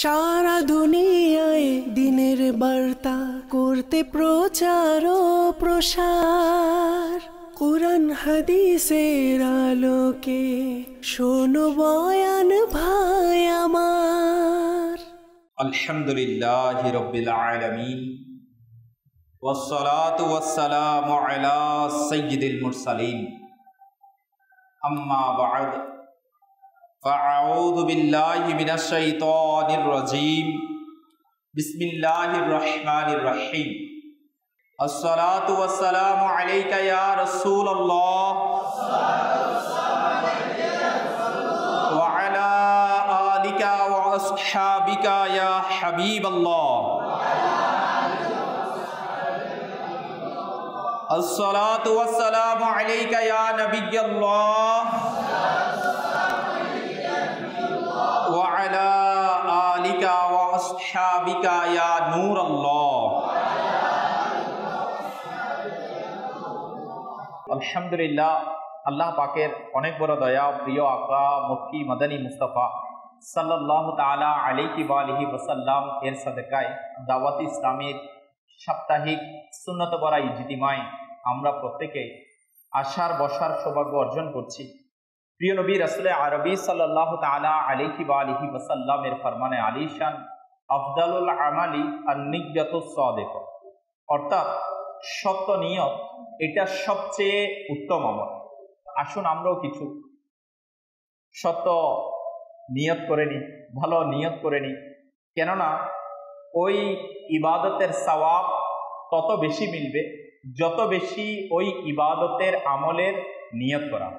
সারা দুনিয়ায় দিনের বার্তা করতে প্রচার ও প্রসার, কুরআন হাদিসের আলোকে শোনো বয়ান ভাই আমার। আলহামদুলিল্লাহি রাব্বিল আলামিন ওয়াসসালাতু ওয়াসসালামু আলা সাইয়্যিদিল মুরসালিন, আম্মা বা'দ। ফাআউযু বিল্লাহি মিনাশ শাইতানির রাজীম। বিসমিল্লাহির রহমানির রহিম। আসসালাতু ওয়াসসালামু আলাইকা ইয়া রাসূলুল্লাহ ওয়া আলা আলিকা ওয়া আসহাবিকা ইয়া হাবিবাল্লাহ। আসসালাতু ওয়াসসালামু আলাইকা ইয়া নবিয়্যাল্লাহ ওয়া আলা আলিকা ওয়া আসহাবিকা ইয়া নূরাল্লাহ। আলহামদুলিল্লাহ, আল্লাহ পাকের অনেক বড় দয়া। প্রিয় আকা মুফতি মাদানী মুস্তাফা সাল্লাল্লাহু তাআলা আলাইহি ওয়া আলিহি ওয়াসাল্লাম এর সাদকায় দাওয়াত ইসলামের সাপ্তাহিক সুন্নত বরা ইজতিমায় আমরা প্রত্যেকে আসার বসার সৌভাগ্য অর্জন করছি। প্রিয় নবী রাসূল আরবি সাল্লাল্লাহু তাআলা আলাইহি ওয়া আলিহি ওয়াসাল্লামের ফরমানে আলিশান, আফদালুল আমালি আন-নিয়্যাতুস সাদিকা, অর্থাৎ সত্য নিয়ত এটা সবচেয়ে উত্তম আমল। আসুন আমরাও কিছু সত্য নিয়ত করে নিই, ভালো নিয়ত করে নিই, কেননা ওই ইবাদতের সওয়াব তত বেশি মিলবে যত বেশি ওই ইবাদতের আমলের নিয়ত করা।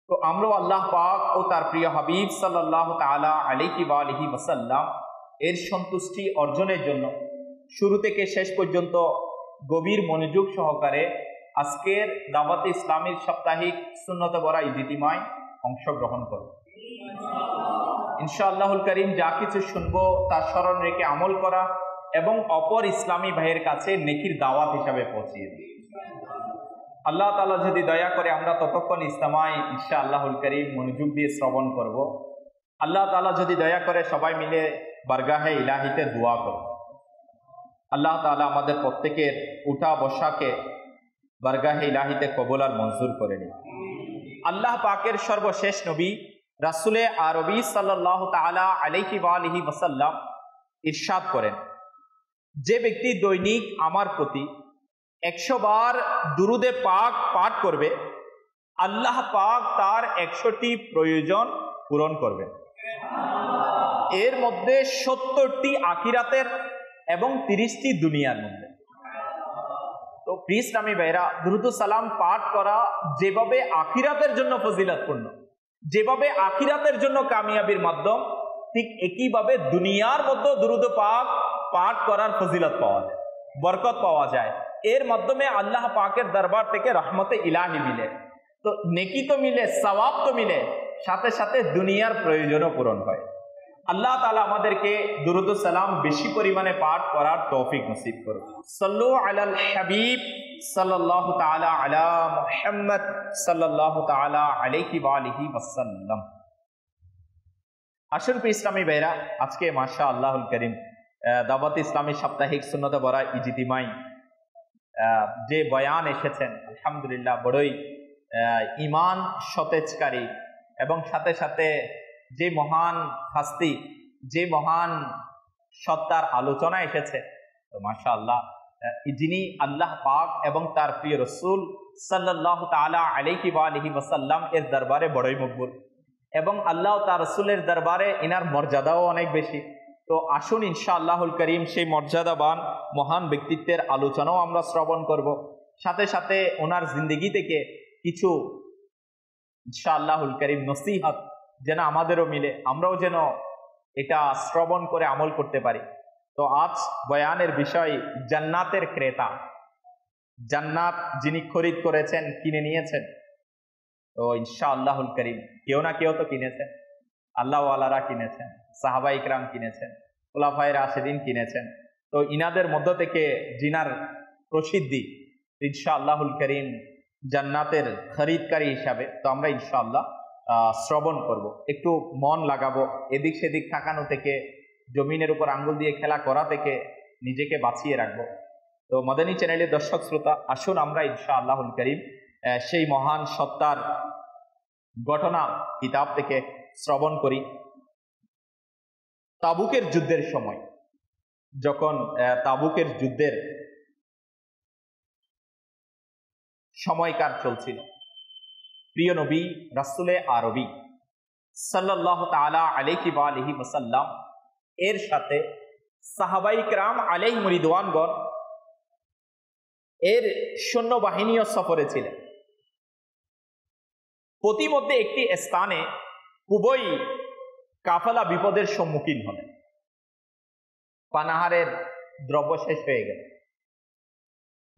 তো আমরাও আল্লাহ পাক ও তার প্রিয় হাবিব সাল্লাল্লাহু তাআলা আলাইহি ওয়া আলিহি ওয়াসাল্লাম এর সন্তুষ্টি অর্জনের জন্য শুরু থেকে শেষ পর্যন্ত গভীর মনোযোগ সহকারে আজকের দাওয়াত ইসলামের সাপ্তাহিক সুন্নত বরা ইজতিমায় অংশগ্রহণ করব। ইনশাআল্লাহুল করিম যা কিছু শুনবো তা স্মরণ রেখে আমল করা এবং অপর ইসলামী ভাইয়ের কাছে নেকির দাওয়াত হিসাবে পৌঁছিয়ে দিই। আল্লাহ তাআলা যদি দয়া করে আমরা ততক্ষণ ইসলামায় ইনশাআল্লাহুল করিম মনোযোগ দিয়ে শ্রবণ করব। আল্লাহ তাআলা যদি দয়া করে সবাই মিলে বারগাহে ইলাহিতে দোয়া করব। আল্লাহ তাআলা আমাদের প্রত্যেকের উঠা বসাকে বারগাহে ইলাহিতে কবুল আর মঞ্জুর করে নিন। আল্লাহ পাকের সর্বশেষ নবী রাসূলে আরবি সাল্লাল্লাহু তাআলা আলাইহি ওয়া আলিহি ওয়াসাল্লাম ইরশাদ করেন, যে ব্যক্তি দৈনিক আমার প্রতি 100 বার দুরুদে পাক পাঠ করবে, আল্লাহ পাক তার 100টি প্রয়োজন পূরণ করবে। এর মধ্যে 70টি আখিরাতের এবং 30টি দুনিয়ার মধ্যে। তো প্রিয় ইসলামী ভাইরা, দুরুদ সালাম পাঠ করা যেভাবে আখিরাতের জন্য ফজিলতপূর্ণ, যেভাবে আখিরাতের জন্য কামিয়াবির মাধ্যম, ঠিক একইভাবে দুনিয়ার মধ্যে দুরুদ পাক পাঠ করার ফজিলত পাওয়া যায়, বরকত পাওয়া যায়। এর মাধ্যমে আল্লাহ পাকের দরবার থেকে রহমতে ইলাহি মিলে, তো নেকি তো মিলে, সওয়াব তো মিলে, সাথে সাথে দুনিয়ার প্রয়োজনও পূরণ হয়। আল্লাহ তাআলা আমাদেরকে দুরুদ সালাম বেশি পরিমাণে পাঠ করার তৌফিক নসিব করুন। সাল্লু আলাল হাবিব সাল্লাল্লাহু তাআলা আলা মুহাম্মদ সাল্লাল্লাহু তাআলা আলাইহি ওয়া আলিহি ওয়াসাল্লাম। আসুন প্রিয় ইসলামী ভাইরা, আজকে মাশাআল্লাহুল কারীম দাওয়াত ইসলামী সাপ্তাহিক সুন্নত বরা ইজতিমায় যে বয়ান এসেছেন, আলহামদুলিল্লাহ বড়ই ঈমান সতেজকারী এবং সাথে সাথে যে মহান হাস্তি, যে মহান সত্তার আলোচনা এসেছে, তো মাশাআল্লাহ যিনি আল্লাহ পাক এবং তার প্রিয় রাসূল সাল্লাল্লাহু তাআলা আলাইহি ওয়া আলিহি ওয়াসাল্লাম এর দরবারে বড়ই মকবুল, এবং আল্লাহ তার রাসূলের দরবারে ইনার মর্যাদাও অনেক বেশি। তো আসুন ইনশাআল্লাহুল করিম সেই মর্যাদাবান মহান ব্যক্তিত্বের আলোচনাও আমরা শ্রবণ করব, সাথে সাথে ওনার জিন্দেগি থেকে কিছু ইনশাআল্লাহুল করিম নসিহত যেন আমাদেরও মিলে, আমরাও যেন এটা শ্রবণ করে আমল করতে পারি। তো আজ বয়ানের বিষয় জান্নাতের ক্রেতা, জান্নাত যিনি খরিদ করেছেন, কিনে নিয়েছেন। তো ইনশাআল্লাহুল করিম কেউ না কেউ তো কিনেছেন, আল্লাহ ওয়ালারা কিনেছেন, সাহাবা ইকরাম কিনেছেন, খুলাফায়ে রাশিদিন কিনেছেন। তো ইনাদের মধ্য থেকে জিনার প্রসিদ্ধি ইনশাআল্লাহুল করিম জান্নাতের খরিদকারী হিসাবে, তো আমরা ইনশাআল্লাহ শ্রবণ করব, একটু মন লাগাবো, এদিক সেদিক তাকানো থেকে জমিনের উপর আঙ্গুল দিয়ে খেলা করা থেকে নিজেকে বাঁচিয়ে রাখবো। তো মাদানী চ্যানেলের দর্শক শ্রোতা, আসুন আমরা ইনশাআল্লাহুল কারীম সেই মহান সত্তার ঘটনা কিতাব থেকে শ্রবণ করি। তাবুকের যুদ্ধের সময়, যখন তাবুকের যুদ্ধের সময়কার চলছিল, প্রিয় নবী রাসূলে আরবি সাল্লাল্লাহু তাআলা আলাইহি ওয়া আলিহি ওয়াসাল্লাম এর সাথে সাহাবায়ে কেরাম আলাইহিম রিদওয়ানগণ এর সৈন্যবাহিনীও সফরে ছিলেন। প্রতিমধ্যে একটি স্থানে খুবই কাফেলা বিপদের সম্মুখীন হলেন। পানাহারের দ্রব্য শেষ হয়ে গেল,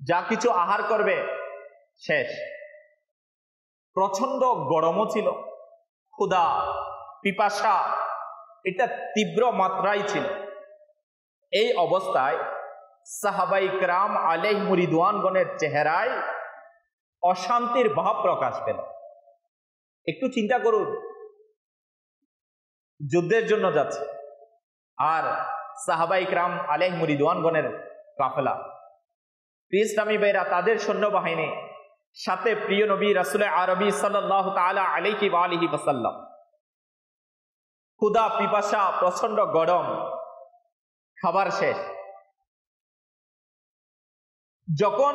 যা কিছু আহার করবে শেষ। প্রচন্ড গরমও ছিল, ক্ষুধা পিপাসা এটা তীব্র মাত্রায় ছিল। এই অবস্থায় সাহাবায়ে কেরাম আলাইহিম রিদওয়ানগণের চেহারায় অশান্তির ভাব প্রকাশ পেল। একটু চিন্তা করুন, যুদ্ধের জন্য যাচ্ছে আর সাহাবায়ে কেরাম আলাইহিম রিদওয়ানগণের কাফেলা, ইসলামী ভাইরা তাদের সৈন্যবাহিনী, সাথে প্রিয় নবী রাসূলে আরবি সাল্লাল্লাহু তাআলা আলাইহি ওয়া আলিহি ওয়াসাল্লাম। ক্ষুধা পিপাসা, প্রচন্ড গরম, খাবার শেষ। যখন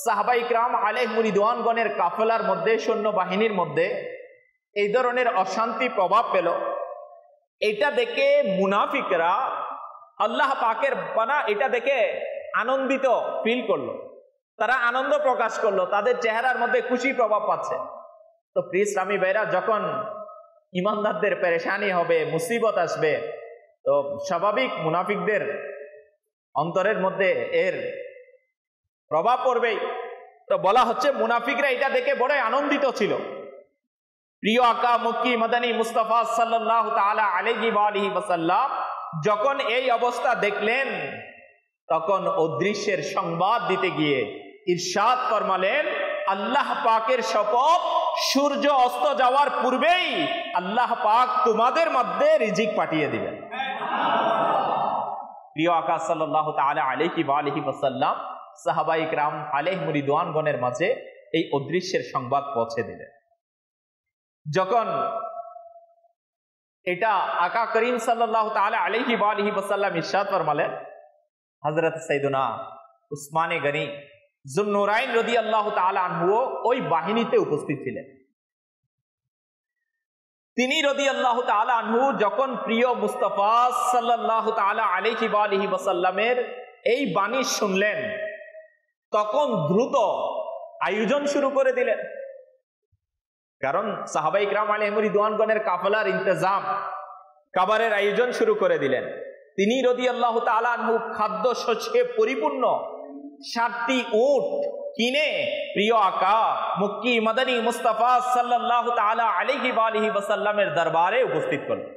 সাহাবায়ে কেরাম আলাইহিম রিদওয়ানগণের কাফেলার মধ্যে, সৈন্যবাহিনীর মধ্যে এই ধরনের অশান্তি প্রভাব পেল, এটা দেখে মুনাফিকরা আল্লাহ পাকের বানা এটা দেখে আনন্দিত ফিল করলো, তারা আনন্দ প্রকাশ করলো, তাদের চেহারার মধ্যে খুশি প্রভাব পাচ্ছে। তো প্রিয় ইসলামী ভাইরা, যখন ইমানদারদের পেরেশানি হবে, মুসিবত আসবে, তো স্বাভাবিক মুনাফিকদের অন্তরের মধ্যে এর প্রভাব পড়বেই। তো বলা হচ্ছে মুনাফিকরা এটা দেখে বড় আনন্দিত ছিল। প্রিয় আকা মক্কি মাদানী মুস্তাফা সাল্লাল্লাহু তাআলা আলাইহি ওয়া আলিহি ওয়াসাল্লাম যখন এই অবস্থা দেখলেন, তখন অদৃশ্যের সংবাদ দিতে গিয়ে ইরশাদ ফরমালেন, আল্লাহ পাকের শপথ, সূর্য অস্ত যাওয়ার পূর্বেই আল্লাহ পাক তোমাদের মধ্যে রিজিক পাঠিয়ে দিবেন। প্রিয় আকা সাল্লাল্লাহু তাআলা আলাইহি ওয়া আলিহি ওয়াসাল্লাম সাহাবায়ে কেরাম আলাইহিম রিদওয়ানগণের মাঝে এই অদৃশ্যের সংবাদ পৌঁছে দিলেন। যখন এটা আকা করিম সাল্লাল্লাহু তাআলা আলাইহি ওয়া আলিহি ওয়াসাল্লাম ইরশাদ ফরমালেন, হযরত সাইয়্যিদুনা উসমানে গনি যুন্নুরাইন রাদিয়াল্লাহু তাআলা আনহু ওই বাহিনীতে উপস্থিত ছিলেন। তিনি রাদিয়াল্লাহু তাআলা আনহু যখন প্রিয় মুস্তাফা সাল্লাল্লাহু তাআলা আলাইহি ওয়া আলিহি ওয়াসাল্লামের এই বাণী শুনলেন, তখন দ্রুত আয়োজন শুরু করে দিলেন। কারণ সাহাবায়ে কেরাম আলাইহিম রিদওয়ানগণের কাফেলার ইন্তজাম, খাবারের আয়োজন শুরু করে দিলেন। তিনি রাদিয়াল্লাহু তাআলা আনহু খাদ্য শস্যে পরিপূর্ণ 60টি উট কিনে প্রিয় আকা মক্কি মাদানী মুস্তাফা সাল্লাল্লাহু তাআলা আলাইহি ওয়া আলিহি ওয়াসাল্লামের দরবারে উপস্থিত করলেন।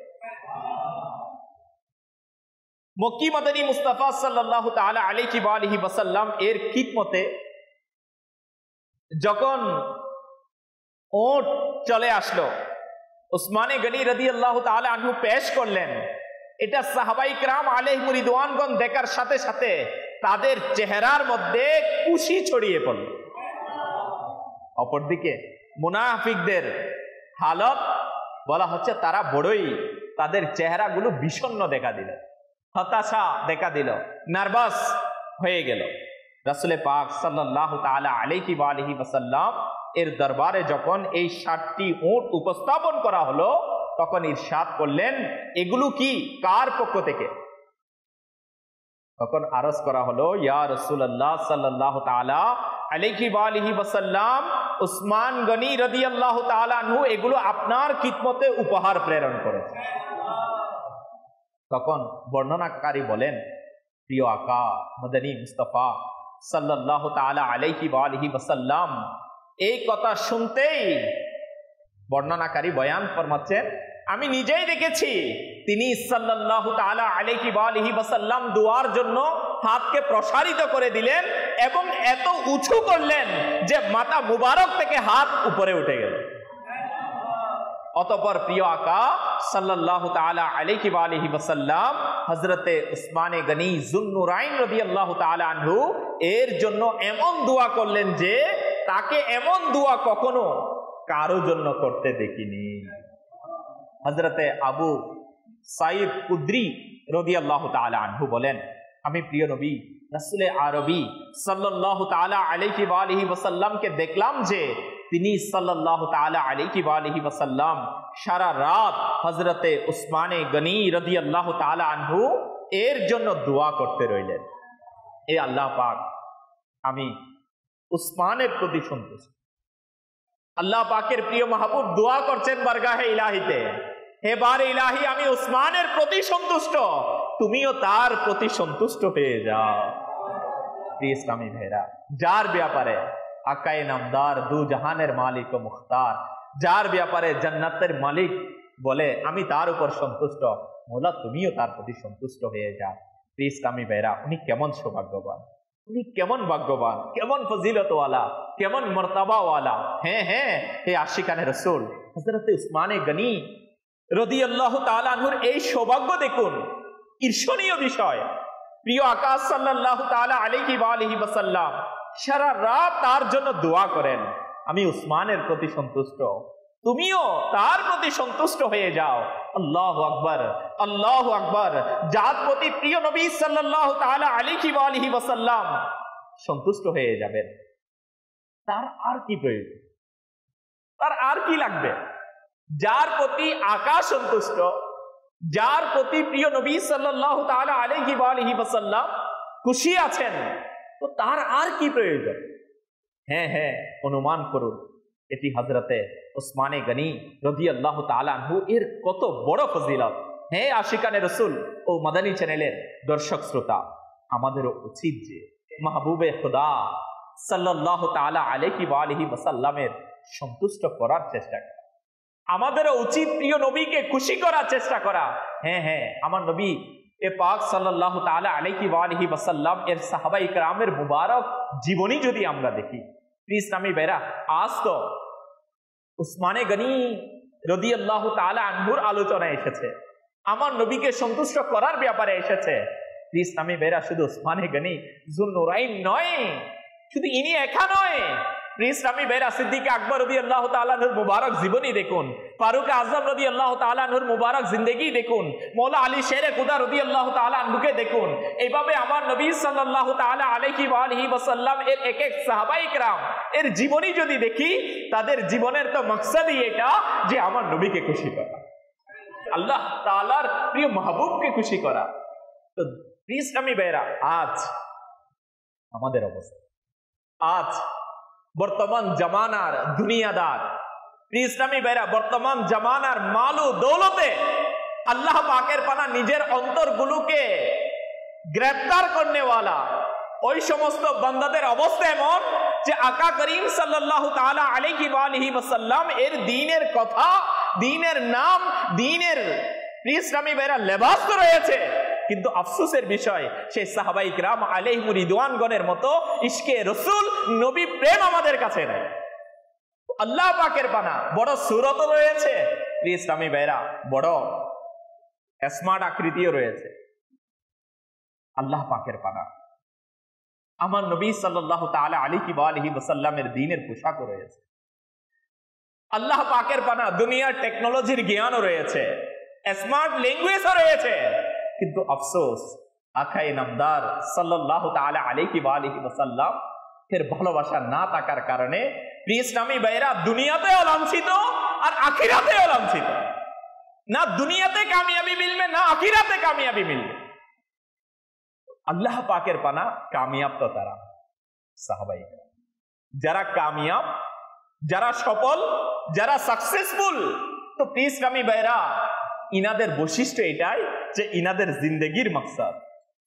মক্কি মাদানী মুস্তাফা সাল্লাল্লাহু তাআলা আলাইহি ওয়া আলিহি ওয়াসাল্লাম এর খিদমতে যখন উট চলে আসলো, উসমানে গনি রাদিয়াল্লাহু তাআলা আনহু পেশ করলেন। এটা সাহাবায়ে কেরাম আলাইহিম রিদওয়ানগণ দেখার সাথে সাথে তাদের চেহারার মধ্যে খুশি ছড়িয়ে পড়ল। অপরদিকে মুনাফিকদের হালত বলা হচ্ছে, তারা বড়ই তাদের চেহারাগুলো বিষণ্ণ দেখা দিল, হতাশা দেখা দিল, নার্ভাস হয়ে গেল। রাসূল পাক সাল্লাল্লাহু তাআলা আলাইহি ওয়া আলিহি ওয়াসাল্লাম এর দরবারে যখন এই 60টি উট উপস্থাপন করা হলো, তখন ইরশাদ করলেন, এগুলো কি, কার পক্ষ থেকে? তখন আরজ করা হলো, ইয়া রাসূলুল্লাহ সাল্লাল্লাহু তাআলা আলাইহি ওয়া আলিহি ওয়াসাল্লাম, উসমান গনি রাদিয়াল্লাহু তাআলা আনহু এগুলো আপনার খিদমতে উপহার প্রেরণ করেছে। তখন বর্ণনাকারী বলেন, প্রিয় আকা মাদানী মুস্তাফা সাল্লাল্লাহু তাআলা আলাইহি ওয়া আলিহি ওয়াসাল্লাম এই কথা শুনতেই বর্ণনাকারী বয়ান ফরমাচ্ছেন, আমি নিজেই দেখেছি তিনি সাল্লাল্লাহু তাআলা আলাইহি ওয়া আলিহি ওয়াসাল্লাম দুয়ার জন্য হাতকে প্রসারিত করে দিলেন এবং এত উঁচু করলেন যে মাথা মুবারক থেকে হাত উপরে উঠে গেল। অতঃপর প্রিয় আকা সাল্লাল্লাহু তাআলা আলাইহি ওয়া আলিহি ওয়াসাল্লাম হযরতে উসমানে গনি যুন্নুরাইন রাদিয়াল্লাহু তাআলা আনহু এর জন্য এমন দোয়া করলেন যে তাকে এমন দোয়া কখনো কারো জন্য করতে দেখিনি। হযরতে আবু সাঈদ কুদরি রাদিয়াল্লাহু তাআলা আনহু বলেন, আমি প্রিয় নবী রাসূলে আরবি সাল্লাল্লাহু তাআলা আলাইহি ওয়া আলিহি ওয়াসাল্লামকে দেখলাম যে তিনি সাল্লাল্লাহু তাআলা আলাইহি ওয়া আলিহি ওয়াসাল্লাম সারা রাত হযরতে উসমানে গনি রাদিয়াল্লাহু তাআলা আনহু এর জন্য দোয়া করতে রইলেন। এ আল্লাহ পাক, আমি উসমানের প্রতি সন্তুষ্ট। আল্লাহ পাকের প্রিয় মাহবুব দোয়া করছেন বারগাহে ইলাহিতে, হে বারে ইলাহি, আমি উসমানের প্রতি সন্তুষ্ট, তুমিও তার প্রতি সন্তুষ্ট হয়ে যাও। প্রিয় ইসলামী ভাইরা, যার ব্যাপারে আকায়ে নামদার দু জাহানের মালিক ও মুখতার, যার ব্যাপারে জান্নাতের মালিক বলে আমি তার উপর সন্তুষ্ট, মোলা তুমিও তার প্রতি সন্তুষ্ট হয়ে যাও। প্রিয় ইসলামী ভাইরা, উনি কেমন সৌভাগ্যবান, উনি কেমন ভাগ্যবান, কেমন ফজিলতওয়ালা, কেমন মর্তাবাওয়ালা। হ্যাঁ হ্যাঁ, হে আশিকানে রাসূল হযরত উসমানে গনি রাদিয়াল্লাহু তাআলা আনহুর এই সৌভাগ্য দেখুন, ঈর্ষণীয় বিষয়। প্রিয় আকাশ সাল্লাল্লাহু তাআলা আলাইহি ওয়া আলিহি ওয়াসাল্লাম সারা রাত তার জন্য দোয়া করেন, আমি উসমানের প্রতি সন্তুষ্ট, তুমিও তার প্রতি সন্তুষ্ট হয়ে যাও। আল্লাহু আকবার, আল্লাহু আকবার। যার প্রতি প্রিয় নবী সাল্লাল্লাহু তাআলা আলাইহি ওয়া আলিহি ওয়াসাল্লাম সন্তুষ্ট হয়ে যাবেন, তার আর কি প্রয়োজন, তার আর কি লাগবে? যার প্রতি আকাশ সন্তুষ্ট, যার প্রতি প্রিয় নবী সাল্লাল্লাহু তাআলা আলাইহি ওয়া আলিহি ওয়াসাল্লাম খুশি আছেন, তো তার আর কি প্রয়োজন? হ্যাঁ হ্যাঁ, অনুমান করুন এটি হযরতে উসমানে গনি রাদিয়াল্লাহু তাআলা আনহু এর কত বড় ফজিলত। হ্যাঁ আশিকানে রাসূল ও মাদানী চ্যানেলের দর্শক শ্রোতা, আমাদেরও উচিত যে মাহবুবে খুদা সাল্লাল্লাহু তাআলা আলাইহি ওয়া আলিহি ওয়াসাল্লামের সন্তুষ্ট করার চেষ্টা করা, আমাদেরও উচিত প্রিয় নবীকে খুশি করার চেষ্টা করা। হ্যাঁ হ্যাঁ, আমার নবী এ পাক সাল্লাল্লাহু তাআলা আলাইহি ওয়া আলিহি ওয়াসাল্লাম এর সাহাবায়ে কেরামের মুবারক জীবনী যদি আমরা দেখি, প্রিয় ইসলামী ভাইরা, আজ তো উসমানে গনি রাদিয়াল্লাহু তাআলা আনহুর আলোচনা এসেছে, আমার নবীকে সন্তুষ্ট করার ব্যাপারে এসেছে। প্রিয় ইসলামী ভাইরা, শুধু উসমানে গনি যুন্নুরাইন নয়, শুধু ইনি একা নয়। প্রিয় ইসলামী ভাইরা, সিদ্দিক আকবর রাদিয়াল্লাহু তাআলা আনহুর মুবারক জীবনী দেখুন, ফারুক আযম রাদিয়াল্লাহু তাআলা আনহুর মুবারক জিন্দেগি দেখুন, মওলা আলী শেরে খুদা রাদিয়াল্লাহু তাআলা আনহুকে দেখুন। এইভাবে আমার নবী সাল্লাল্লাহু তাআলা আলাইহি ওয়া আলিহি ওয়াসাল্লাম এর এক এক সাহাবায়ে কেরাম এর জীবনী যদি দেখি, তাদের জীবনের তো মাকসাদই এটা যে আমার নবীকে খুশি করা, আল্লাহ তাআলার প্রিয় মাহবুবকে খুশি করা। তো প্রিয় ইসলামী ভাইরা, আজ আমাদের অবস্থা, আজ বর্তমান জামানার দুনিয়াদার, প্রিয় ইসলামী ভাইরা, বর্তমান জামানার মালু দৌলতে আল্লাহ পাকের পানা নিজের অন্তরগুলোকে গ্রেফতার করনেওয়ালা ওই সমস্ত বান্দাদের অবস্থা এমন যে আকা করিম সাল্লাল্লাহু তাআলা আলাইহি ওয়া আলিহি ওয়াসাল্লাম এর দ্বীনের কথা, দ্বীনের নাম, দ্বীনের প্রিয় ইসলামী ভাইরা লেবাস তো রয়েছে, কিন্তু আফসোসের বিষয় সেই সাহাবায়ে কিরাম আলাইহিম রিদওয়ানগণের মতো ইশকে রাসূল নবী প্রেম আমাদের কাছে নাই। আল্লাহ পাকের পানা বড় সুরত রয়েছে, প্রিয় ইসলামী ভাইরা, বড় স্মার্ট আকৃতিও রয়েছে। আল্লাহ পাকের পানা আমার নবী সাল্লাল্লাহু তাআলা আলাইহি ওয়া আলিহি ওয়াসাল্লামের দ্বীনের পোশাকও রয়েছে। আল্লাহ পাকের পানা দুনিয়ার টেকনোলজির জ্ঞানও রয়েছে, স্মার্ট ল্যাঙ্গুয়েজও রয়েছে, কিন্তু আফসোস আকায়ে নামদার সাল্লাল্লাহু তাআলা আলাইহি ওয়া আলিহি ওয়াসাল্লাম এর ভালোবাসা না থাকার কারণে প্রিয় ইসলামী ভাইরা দুনিয়াতেও লাঞ্ছিত আর আখিরাতেও লাঞ্ছিত। না দুনিয়াতে কামিয়াবি মিলবে, না আখিরাতে কামিয়াবি মিলবে। আল্লাহ পাকের পানা কামিয়াব তো তারা সাহাবায়ে কেরাম, যারা কামিয়াব, যারা সফল, যারা সাকসেসফুল। তো প্রিয় ইসলামী ভাইরা, ইনাদের বৈশিষ্ট্য এটাই যে ইনাদের জিন্দেগির মাকসাদ,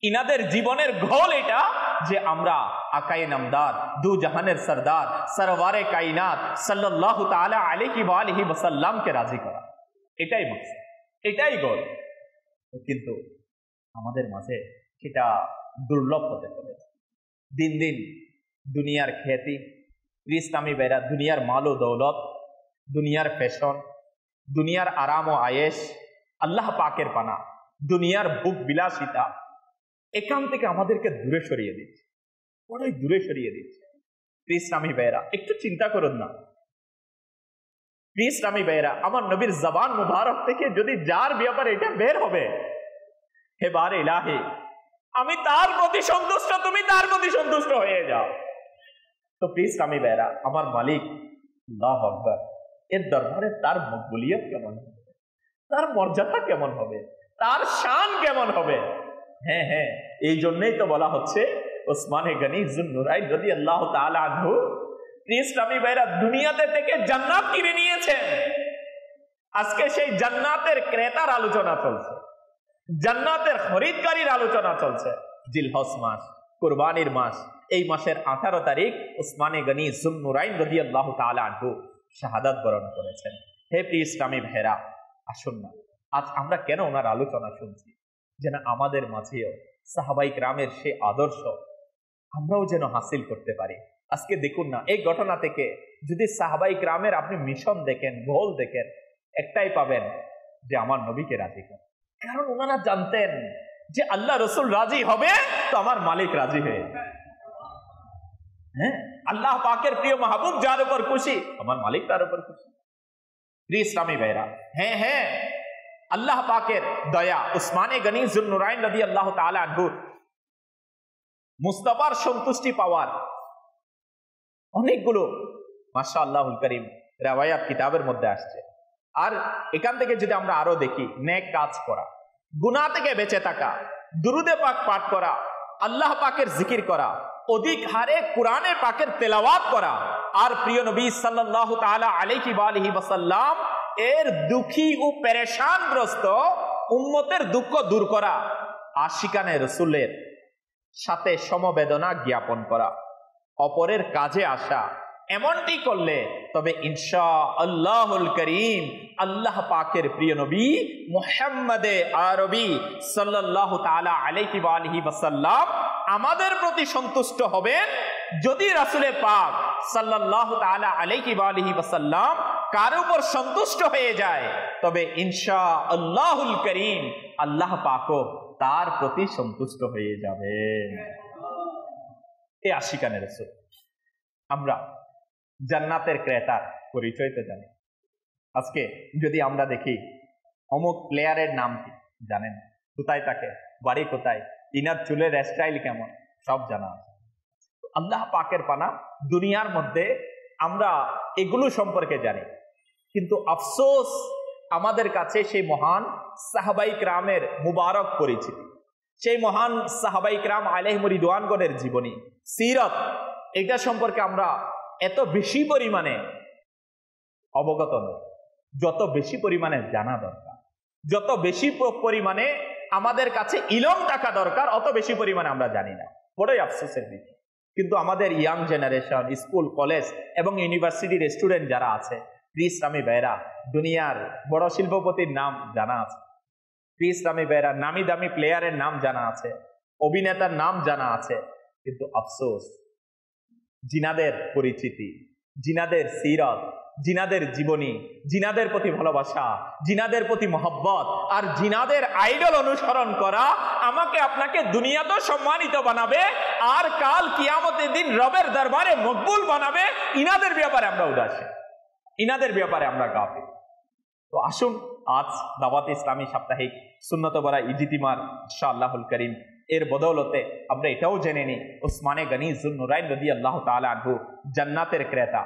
ইনাদের জীবনের গোল এটা যে আমরা আকায়ে নামদার দু জাহানের সরদার সরওয়ারে কায়নাত সাল্লাল্লাহু তাআলা আলাইহি ওয়া আলিহি ওয়াসাল্লামকে রাজি করা, এটাই মাকসাদ, এটাই গোল। কিন্তু আমাদের মাঝে সেটা দুর্লভ হতে চলেছে। দিন দিন দুনিয়ার খ্যাতি, ইসলামী বেরা, দুনিয়ার মাল ও দৌলত, দুনিয়ার ফ্যাশন, দুনিয়ার আরাম ও আয়েশ, আল্লাহ পাকের পানা, দুনিয়ার ভোগ বিলাসিতা, এখান থেকে আমাদেরকে দূরে সরিয়ে দিচ্ছে, বড়ই দূরে সরিয়ে দিচ্ছে। প্রিয় ইসলামী ভাইয়েরা, একটু চিন্তা করুন না। প্রিয় ইসলামী ভাইয়েরা, আমার নবীর জবান মুবারক থেকে যদি যার ব্যাপারে এটা বের হবে, হে বারে ইলাহি, আমি তার প্রতি সন্তুষ্ট, তুমি তার প্রতি সন্তুষ্ট হয়ে যাও, তো প্রিয় ইসলামী ভাইয়েরা, আমার মালিক আল্লাহু আকবার, এর দরবারে তার মকবুলিয়ত কেমন হবে, তার মর্যাদা কেমন হবে, তার শান কেমন হবে। হ্যাঁ হ্যাঁ, এই জন্যই তো বলা হচ্ছে ওসমানে গনি যুন্নুরাইন রাদিয়াল্লাহু তাআলা আনহু, প্রিয় ইসলামী ভাইরা, দুনিয়াতে থেকে জান্নাত কিনে নিয়েছেন। আজকে সেই জান্নাতের ক্রেতার আলোচনা চলছে, জান্নাতের খরিদকারীর আলোচনা চলছে। জিলহজ মাস, কুরবানির মাস, এই মাসের 18 তারিখ ওসমানে গনি যুন্নুরাইন রাদিয়াল্লাহু তাআলা আনহু শাহাদাত বরণ করেছেন। হে প্রিয় ইসলামী ভাইরা, আসুন না, আজ আমরা কেন ওনার আলোচনা শুনছি, যেন আমাদের মাঝেও সাহাবাই কেরামের সেই আদর্শ আমরাও যেন হাসিল করতে পারি। আজকে দেখুন না, এই ঘটনা থেকে যদি সাহাবাই কেরামের আপনি মিশন দেখেন, গোল দেখেন, একটাই পাবেন যে আমার নবীকে রাজি করেন। কারণ ওনারা জানতেন যে আল্লাহ রসুল রাজি হবে তো আমার মালিক রাজি হয়ে, হ্যাঁ, আল্লাহ পাকের প্রিয় মাহবুব যার উপর খুশি, আমার মালিক তার উপর খুশি। প্রিয় ইসলামী ভাইরা, হ্যাঁ হ্যাঁ, আল্লাহ পাকের দয়া, উসমানে গনি যুন্নুরাইন রাদিয়াল্লাহু তাআলা আনহু মুস্তাফার সন্তুষ্টি পাওয়ার অনেকগুলো মাশাআল্লাহুল কারীম রিওয়ায়াত কিতাবের মধ্যে আসছে। আর এখান থেকে যদি আমরা আরো দেখি, নেক কাজ করা, গুনাহ থেকে বেঁচে থাকা, দুরুদে পাক পাঠ করা, আল্লাহ পাকের জিকির করা, অধিক হারে কোরআনে পাকের তেলাওয়াত করা, আর প্রিয় নবী সাল্লাল্লাহু তাআলা আলাইহি ওয়া আলিহি ওয়াসাল্লাম এর দুঃখী ও পেরেশানগ্রস্ত উম্মতের দুঃখ দূর করা, আশিকানে রাসূলের সাথে সমবেদনা জ্ঞাপন করা, অপরের কাজে আসা, এমনটি করলে তবে ইনশাআল্লাহুল কারীম আল্লাহ পাকের প্রিয় নবী মুহাম্মদে আরবি সাল্লাল্লাহু তাআলা আলাইহি ওয়া আলিহি ওয়াসাল্লাম আমাদের প্রতি সন্তুষ্ট হবেন। যদি রাসূলে পাক সাল্লাল্লাহু তাআলা আলাইহি ওয়া আলিহি ওয়াসাল্লাম কার উপর সন্তুষ্ট হয়ে যায়, তবে ইনশাআল্লাহুল কারীম আল্লাহ পাকও তার প্রতি সন্তুষ্ট হয়ে যাবেন। এই আশিকানে রাসূল। আমরা জান্নাতের ক্রেতার পরিচয় তো জানি। আজকে যদি আমরা দেখি অমুক প্লেয়ারের নাম কি জানেন, কোথায় থাকে, বাড়ি কোথায়, ইনার চুলের স্টাইল কেমন, সব জানা আছে। আল্লাহ পাকের পানা, দুনিয়ার মধ্যে আমরা এগুলো সম্পর্কে জানি, কিন্তু আফসোস আমাদের কাছে সেই মহান সাহাবাই কেরামের মুবারক পরিচিতি, সেই মহান সাহাবাই কেরাম আলাইহিম রিদওয়ানগণের জীবনী, সিরাত, এটা সম্পর্কে আমরা এত বেশি পরিমাণে অবগত নই। যত বেশি পরিমাণে জানা দরকার, যত বেশি পরিমাণে আমাদের কাছে ইলম থাকা দরকার, অত বেশি পরিমাণে আমরা জানি না। বড়ই আফসোসের বিষয়। কিন্তু আমাদের ইয়াং জেনারেশন, স্কুল, কলেজ এবং ইউনিভার্সিটির স্টুডেন্ট যারা আছে, প্রিয় ইসলামী ভাইরা, দুনিয়ার বড় শিল্পপতির নাম জানা আছে, প্রিয় ইসলামী ভাইরা, নামি দামি প্লেয়ারের নাম জানা আছে, অভিনেতার নাম জানা আছে, কিন্তু আফসোস জিনাদের পরিচিতি, জিনাদের সিরাত, জিনাদের জীবনী, জিনাদের প্রতি ভালোবাসা, জিনাদের প্রতি মহব্বত আর জিনাদের আইডল অনুসরণ করা আমাকে আপনাকে দুনিয়াতে সম্মানিত বানাবে আর কাল কিয়ামতের দিন রবের দরবারে মকবুল বানাবে। ইনাদের ব্যাপারে আমরা উদাসীন, ইনাদের ব্যাপারে আমরা গাফিল। তো আসুন আজ দাওয়াত ইসলামী সাপ্তাহিক সুন্নত বরা ইজতিমার ইনশাআল্লাহুল কারীম এর বদৌলতে আমরা এটাও জেনে নিই, উসমানে গনি যুন্নুরাইন রাদিয়াল্লাহু তাআলা আনহু জান্নাতের ক্রেতা।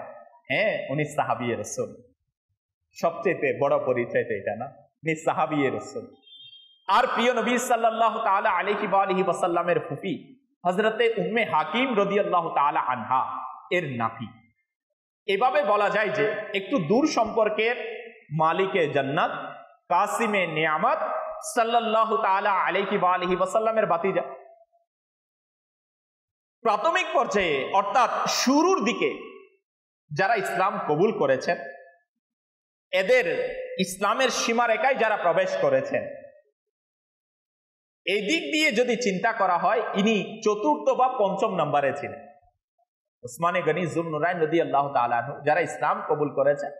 হ্যাঁ, উনি সাহাবিয়ে রাসূল। সবচেয়ে বড় পরিচয় তো এটা না, উনি সাহাবিয়ে রাসূল। আর প্রিয় নবী সাল্লাল্লাহু তাআলা আলাইহি ওয়া আলিহি ওয়াসাল্লামের ফুফি হযরতে উম্মে হাকিম রাদিয়াল্লাহু তাআলা আনহা এর নাতি। এভাবে বলা যায় যে একটু দূর সম্পর্কের মালিকে জান্নাত, কাসিমে নিয়ামত সাল্লাল্লাহু তাআলা আলাইহি ওয়া আলিহি ওয়াসাল্লামের ভাতিজা। প্রাথমিক পর্যায়ে অর্থাৎ শুরুর দিকে যারা ইসলাম কবুল করেছেন, এদের ইসলামের সীমারেখায় যারা প্রবেশ করেছেন, এই দিক দিয়ে যদি চিন্তা করা হয়, ইনি চতুর্থ বা পঞ্চম নম্বরে ছিলেন। উসমানে গনি যুন্নুরাইন রাদিয়াল্লাহু তাআলা আনহু যারা ইসলাম কবুল করেছেন,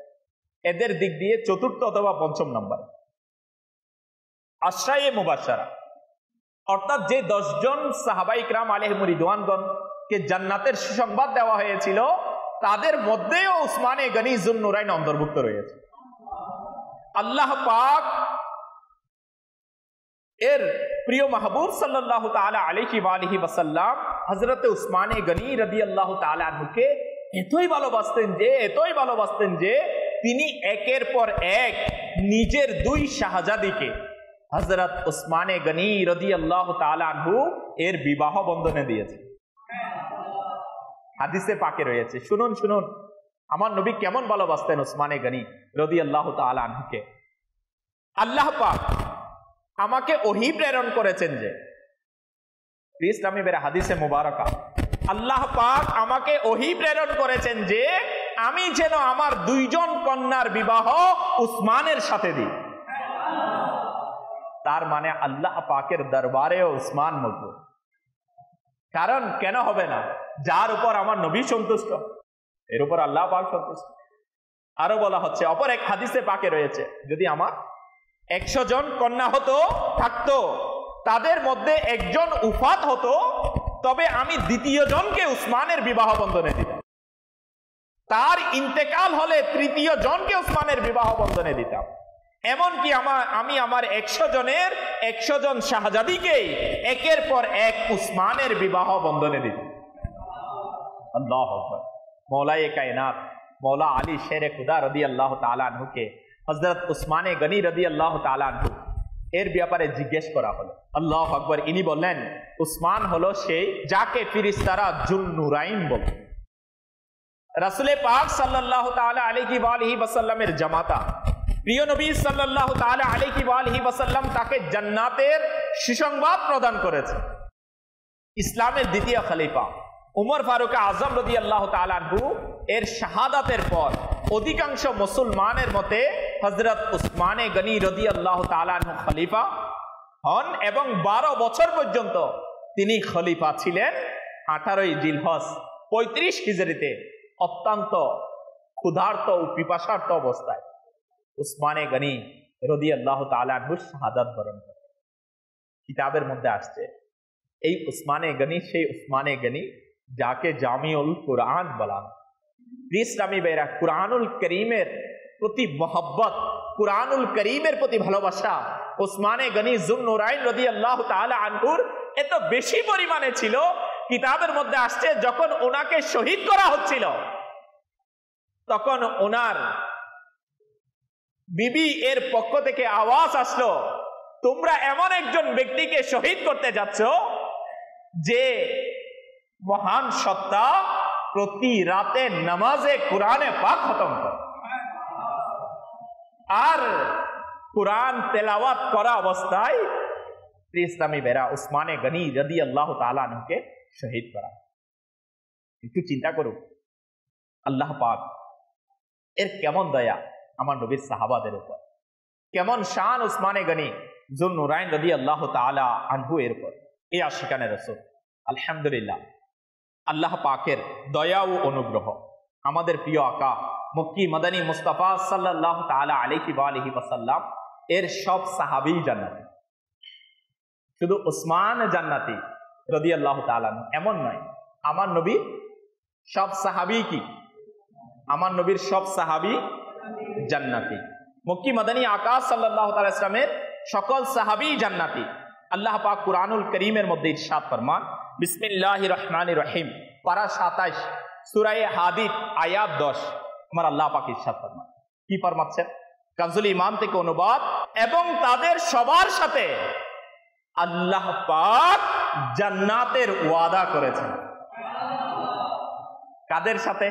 এদের দিক দিয়ে চতুর্থ অথবা পঞ্চম নম্বর। আশরায়ে মুবাশশারা, অর্থাৎ যে 10 জন সাহাবায়ে কিরাম আলাইহিমুর রিদওয়ানগণকে জান্নাতের সুসংবাদ দেওয়া হয়েছিল, তাদের মধ্যেও উসমানে গনি যুন্নুরাইন অন্তর্ভুক্ত রয়েছে। আল্লাহ পাক এর প্রিয় মাহবুব সাল্লাল্লাহু তাআলা আলাইহি ওয়া আলিহি ওয়াসাল্লাম হযরত উসমানে গনি রাদিয়াল্লাহু তাআলা আনহুকে এতই ভালোবাসতেন যে তিনি একের পর এক নিজের 2 শাহজাদিকে হযরত উসমানে গনি রাদিয়াল্লাহু তাআলা আনহু এর বিবাহ বন্ধনে দিয়েছেন। হাদিসে পাকে রয়েছে, শুনুন আমার নবী কেমন ভালোবাসতেন উসমানে গনি রাদিয়াল্লাহু তাআলা আনহুকে। আল্লাহ পাক আমাকে ওহী প্রেরণ করেছেন যে, ইসলামী বের হাদিসে মুবারাকা, আল্লাহ পাক আমাকে ওহী প্রেরণ করেছেন যে আমি যেন আমার 2 জন কন্যার বিবাহ উসমানের সাথে দিই। তার মানে আল্লাহ পাকের দরবারেও উসমান মজবুত। কারণ কেন হবে না, যার উপর আমার নবী সন্তুষ্ট এর উপর আল্লাহ পাক সন্তুষ্ট। আরো বলা হচ্ছে, অপর এক হাদিসে পাকে রয়েছে, যদি আমার 100 জন কন্যা থাকতো, তাদের মধ্যে একজন উফাত হতো, তবে আমি দ্বিতীয় জনকে উসমানের বিবাহ বন্ধনে দিতাম। তার ইন্তেকাল হলে তৃতীয় জনকে উসমানের বিবাহ বন্ধনে দিতাম। এমনকি আমি আমার 100 জনের 100 জন শাহজাদিকেই একের পর এক উসমানের বিবাহ বন্ধনে দিতাম। আল্লাহু আকবার। মৌলায়ে কায়নাত মৌলা আলী শেরে খুদা রাদিয়াল্লাহু তাআলা আনহুকে হযরত উসমানে গনি রাদিয়াল্লাহু তাআলা আনহু এর ব্যাপারে জিজ্ঞেস করা হলো। আল্লাহু আকবার। ইনি বললেন, উসমান হলো সেই যাকে ফেরেশতারা যুন্নুরাইন বলে। রাসূল পাক সাল্লাল্লাহু তাআলা আলাইহি ওয়া আলিহি ওয়াসাল্লামের জামাতা প্রিয় নবী সাল্লাল্লাহু তাআলা আলাইহি ওয়া আলিহি ওয়াসাল্লাম তাকে জান্নাতের সুসংবাদ প্রদান করেছে। ইসলামের দ্বিতীয় খলিফা উমর ফারুক আজম রাদিয়াল্লাহু তাআলা আনহু এর শাহাদাতের পর অধিকাংশ মুসলমানের মতে হযরত উসমানে গনি রাদিয়াল্লাহু তাআলা আনহু খলিফা হন এবং 12 বছর পর্যন্ত তিনি খলিফা ছিলেন। 18 জিলহজ 35 হিজরিতে অত্যন্ত ক্ষুধার্ত ও পিপাসার্ত অবস্থায় উসমানে গনি রাদিয়াল্লাহু তাআলা আনহু শাহাদাত বরণ করেন। কিতাবের মধ্যে আসছে, এই উসমানে গনি সেই উসমানে গনি যাকে জামিউল কুরআন বলা হয়। ইসলামী ভাইরা, কুরআনুল করিমের প্রতি মহব্বত, কুরআনুল করিমের প্রতি ভালোবাসা উসমানে গনি যুন্নুরাইন রাদিয়াল্লাহু তাআলা আনহুর এত বেশি পরিমাণে ছিল, কিতাবের মধ্যে আসছে যখন ওনাকে শহীদ করা হচ্ছিল তখন ওনার বিবি এর পক্ষ থেকে আওয়াজ আসলো, তোমরা এমন একজন ব্যক্তিকে শহীদ করতে যাচ্ছ যে মহান সত্তা প্রতি রাতে নামাজে কোরআনে পাক খতম করে আর কোরআন তেলাওয়াত করা অবস্থায় ইসলামী বেরা উসমানে গনি রাদিয়াল্লাহু তাআলা আনহুকে শহীদ করা। একটু চিন্তা করুন, আল্লাহ পাক এর কেমন দয়া আমার নবীর সাহাবাদের উপর, কেমন শান উসমানে গনি যুন্নুরাইন রাদিয়াল্লাহু তাআলা আনহু এর উপর। এই আশিকানে রাসূল, আলহামদুলিল্লাহ আল্লাহ পাকের দয়া ও অনুগ্রহ আমাদের প্রিয় আকা মক্কি মাদানী মুস্তাফা সাল্লাল্লাহু তাআলা আলাইহি ওয়া আলিহি ওয়াসাল্লাম এর সব সাহাবী জান্নাতি। শুধু উসমান জান্নাতি রাদিয়াল্লাহু তাআলা এমন নয়, আমার নবী সব সাহাবী কি? আমার নবীর সব সাহাবী জান্নাতি। মক্কি মাদানী আকা সাল্লাল্লাহু তাআলা ইসলামের সকল সাহাবী জান্নাতি। আল্লাহ পাক কুরআনুল কারীমের মধ্যে ইরশাদ ফরমান, বিসমিল্লাহির রহমানির রহিম, পারা 27 সূরা হাদীদ আয়াত 10। আমার আল্লাহ পাক ইরশাদ ফরমান, কি ফরমাচ্ছেন? কানজুল ঈমান থেকে অনুবাদ, এবং তাদের সবার সাথে আল্লাহ পাক জান্নাতের ওয়াদা করেছেন। কাদের সাথে?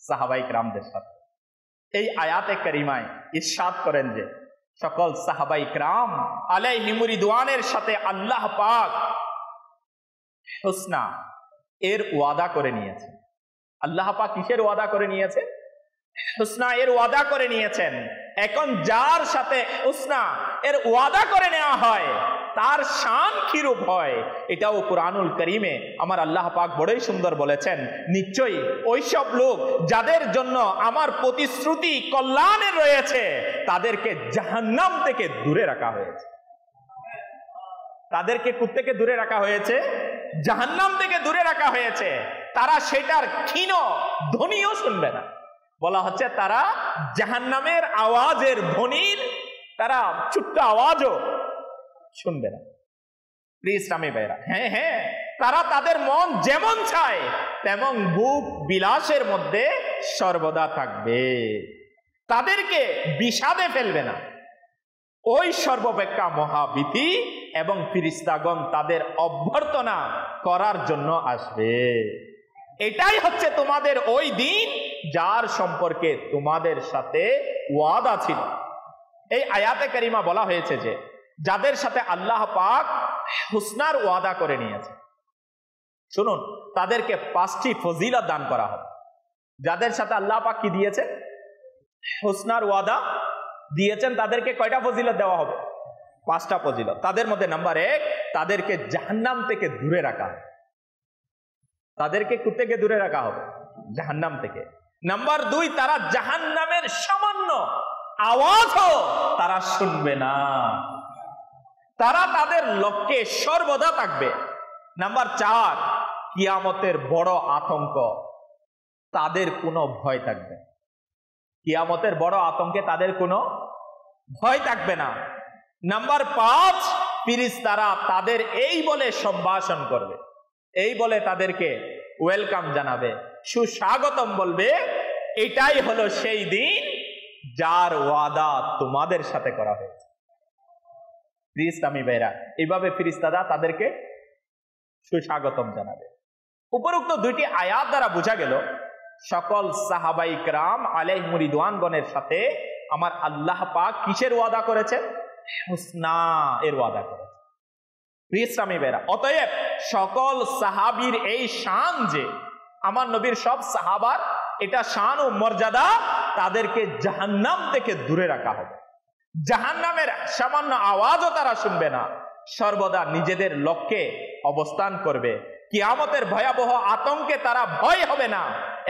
সাহাবায়ে কিরামদের সাথে। এই আয়াতে কারিমায় ইরশাদ করেন যে সকল সাহাবায়ে কিরাম আলাইহিমুর রিদওয়ানের সাথে আল্লাহ পাক হুসনা এর ওয়াদা করে নিয়েছেন। আল্লাহ পাক কিসের ওয়াদা করে নিয়েছে? হুসনা এর ওয়াদা করে নিয়েছেন। এখন যার সাথে হুসনা এর ওয়াদা করে নেওয়া হয় তার শান কিরূপ হয় এটাও কুরআনুল কারীমে আমার আল্লাহ পাক বড়ই সুন্দর বলেছেন। নিশ্চয়ই ওইসব লোক যাদের জন্য আমার প্রতিশ্রুতি কল্যাণের রয়েছে তাদেরকে জাহান্নাম থেকে দূরে রাখা হয়েছে। তাদেরকে কোত্থেকে দূরে রাখা হয়েছে? জাহান্নাম থেকে দূরে রাখা হয়েছে। তারা সেটার ক্ষীণ ধ্বনিও শুনবে না। বলা হচ্ছে তারা জাহান্নামের আওয়াজের ধ্বনির তারা ছোট্ট আওয়াজও শুনবে না। প্রিয় ইসলামী ভাইরা, হ্যাঁ হ্যাঁ, তারা তাদের মন যেমন চায় তেমন ভোগ বিলাসের মধ্যে সর্বদা থাকবে। তাদেরকে বিষাদে ফেলবে না। ওই সর্বাপেক্ষা মহাভীতি এবং ফিরিস্তাগণ তাদের অভ্যর্থনা করার জন্য আসবে। এটাই হচ্ছে তোমাদের ওই দিন যার সম্পর্কে তোমাদের সাথে ওয়াদা ছিল। এই আয়াতে কারিমা বলা হয়েছে যে যাদের সাথে আল্লাহ পাক হুসনার ওয়াদা করে নিয়েছে, শুনুন, তাদেরকে 5টি ফজিলত দান করা হবে। যাদের সাথে আল্লাহ পাক কি দিয়েছেন? হুসনার ওয়াদা দিয়েছেন, তাদেরকে কয়টা ফজিলত দেওয়া হবে? 5টা ফজিলত। তাদের মধ্যে নাম্বার 1, তাদেরকে জাহান্নাম থেকে দূরে রাখা হবে। তাদেরকে কোথা থেকে দূরে রাখা হবে? জাহান্নাম থেকে। নাম্বার 2, তারা জাহান্নামের সামান্য আওয়াজও তারা শুনবে না। তারা তাদের লক্ষ্যে সর্বদা থাকবে। নাম্বার 4, কিয়ামতের বড় আতঙ্ক, তাদের কোনো ভয় থাকবে না। কিয়ামতের বড় আতঙ্কে তাদের কোনো ভয় থাকবে না। নাম্বার 5, ফেরেশতারা তাদের এই বলে সম্ভাষণ করবে, এই বলে তাদেরকে ওয়েলকাম জানাবে, সুস্বাগতম বলবে, এটাই হলো সেই দিন যার ওয়াদা তোমাদের সাথে করা হয়েছে। প্রিয় ইসলামী ভাইরা, এইভাবে ফেরেশতারা তাদেরকে সুস্বাগতম জানাবে। উপরোক্ত 2টি আয়াত দ্বারা বোঝা গেল সকল সাহাবাই کرام আলাইহিম রিদওয়ানগণের সাথে আমার আল্লাহ পাক কিসের ওয়াদা করেছেন? হুসনা এর ওয়াদা করেছেন। প্রিয় ইসলামী ভাইরা, অতএব সকল সাহাবীর এই শান যে আমার নবীর সব সাহাবার এটা শান ও মর্যাদা, তাদেরকে জাহান্নাম থেকে দূরে রাখা হবে। জাহান্নামের সামান্য আওয়াজও তারা শুনবে না, সর্বদা নিজেদের লক্ষ্যে অবস্থান করবে। কিয়ামতের ভয়াবহ আতঙ্কে তারা ভয় হবে না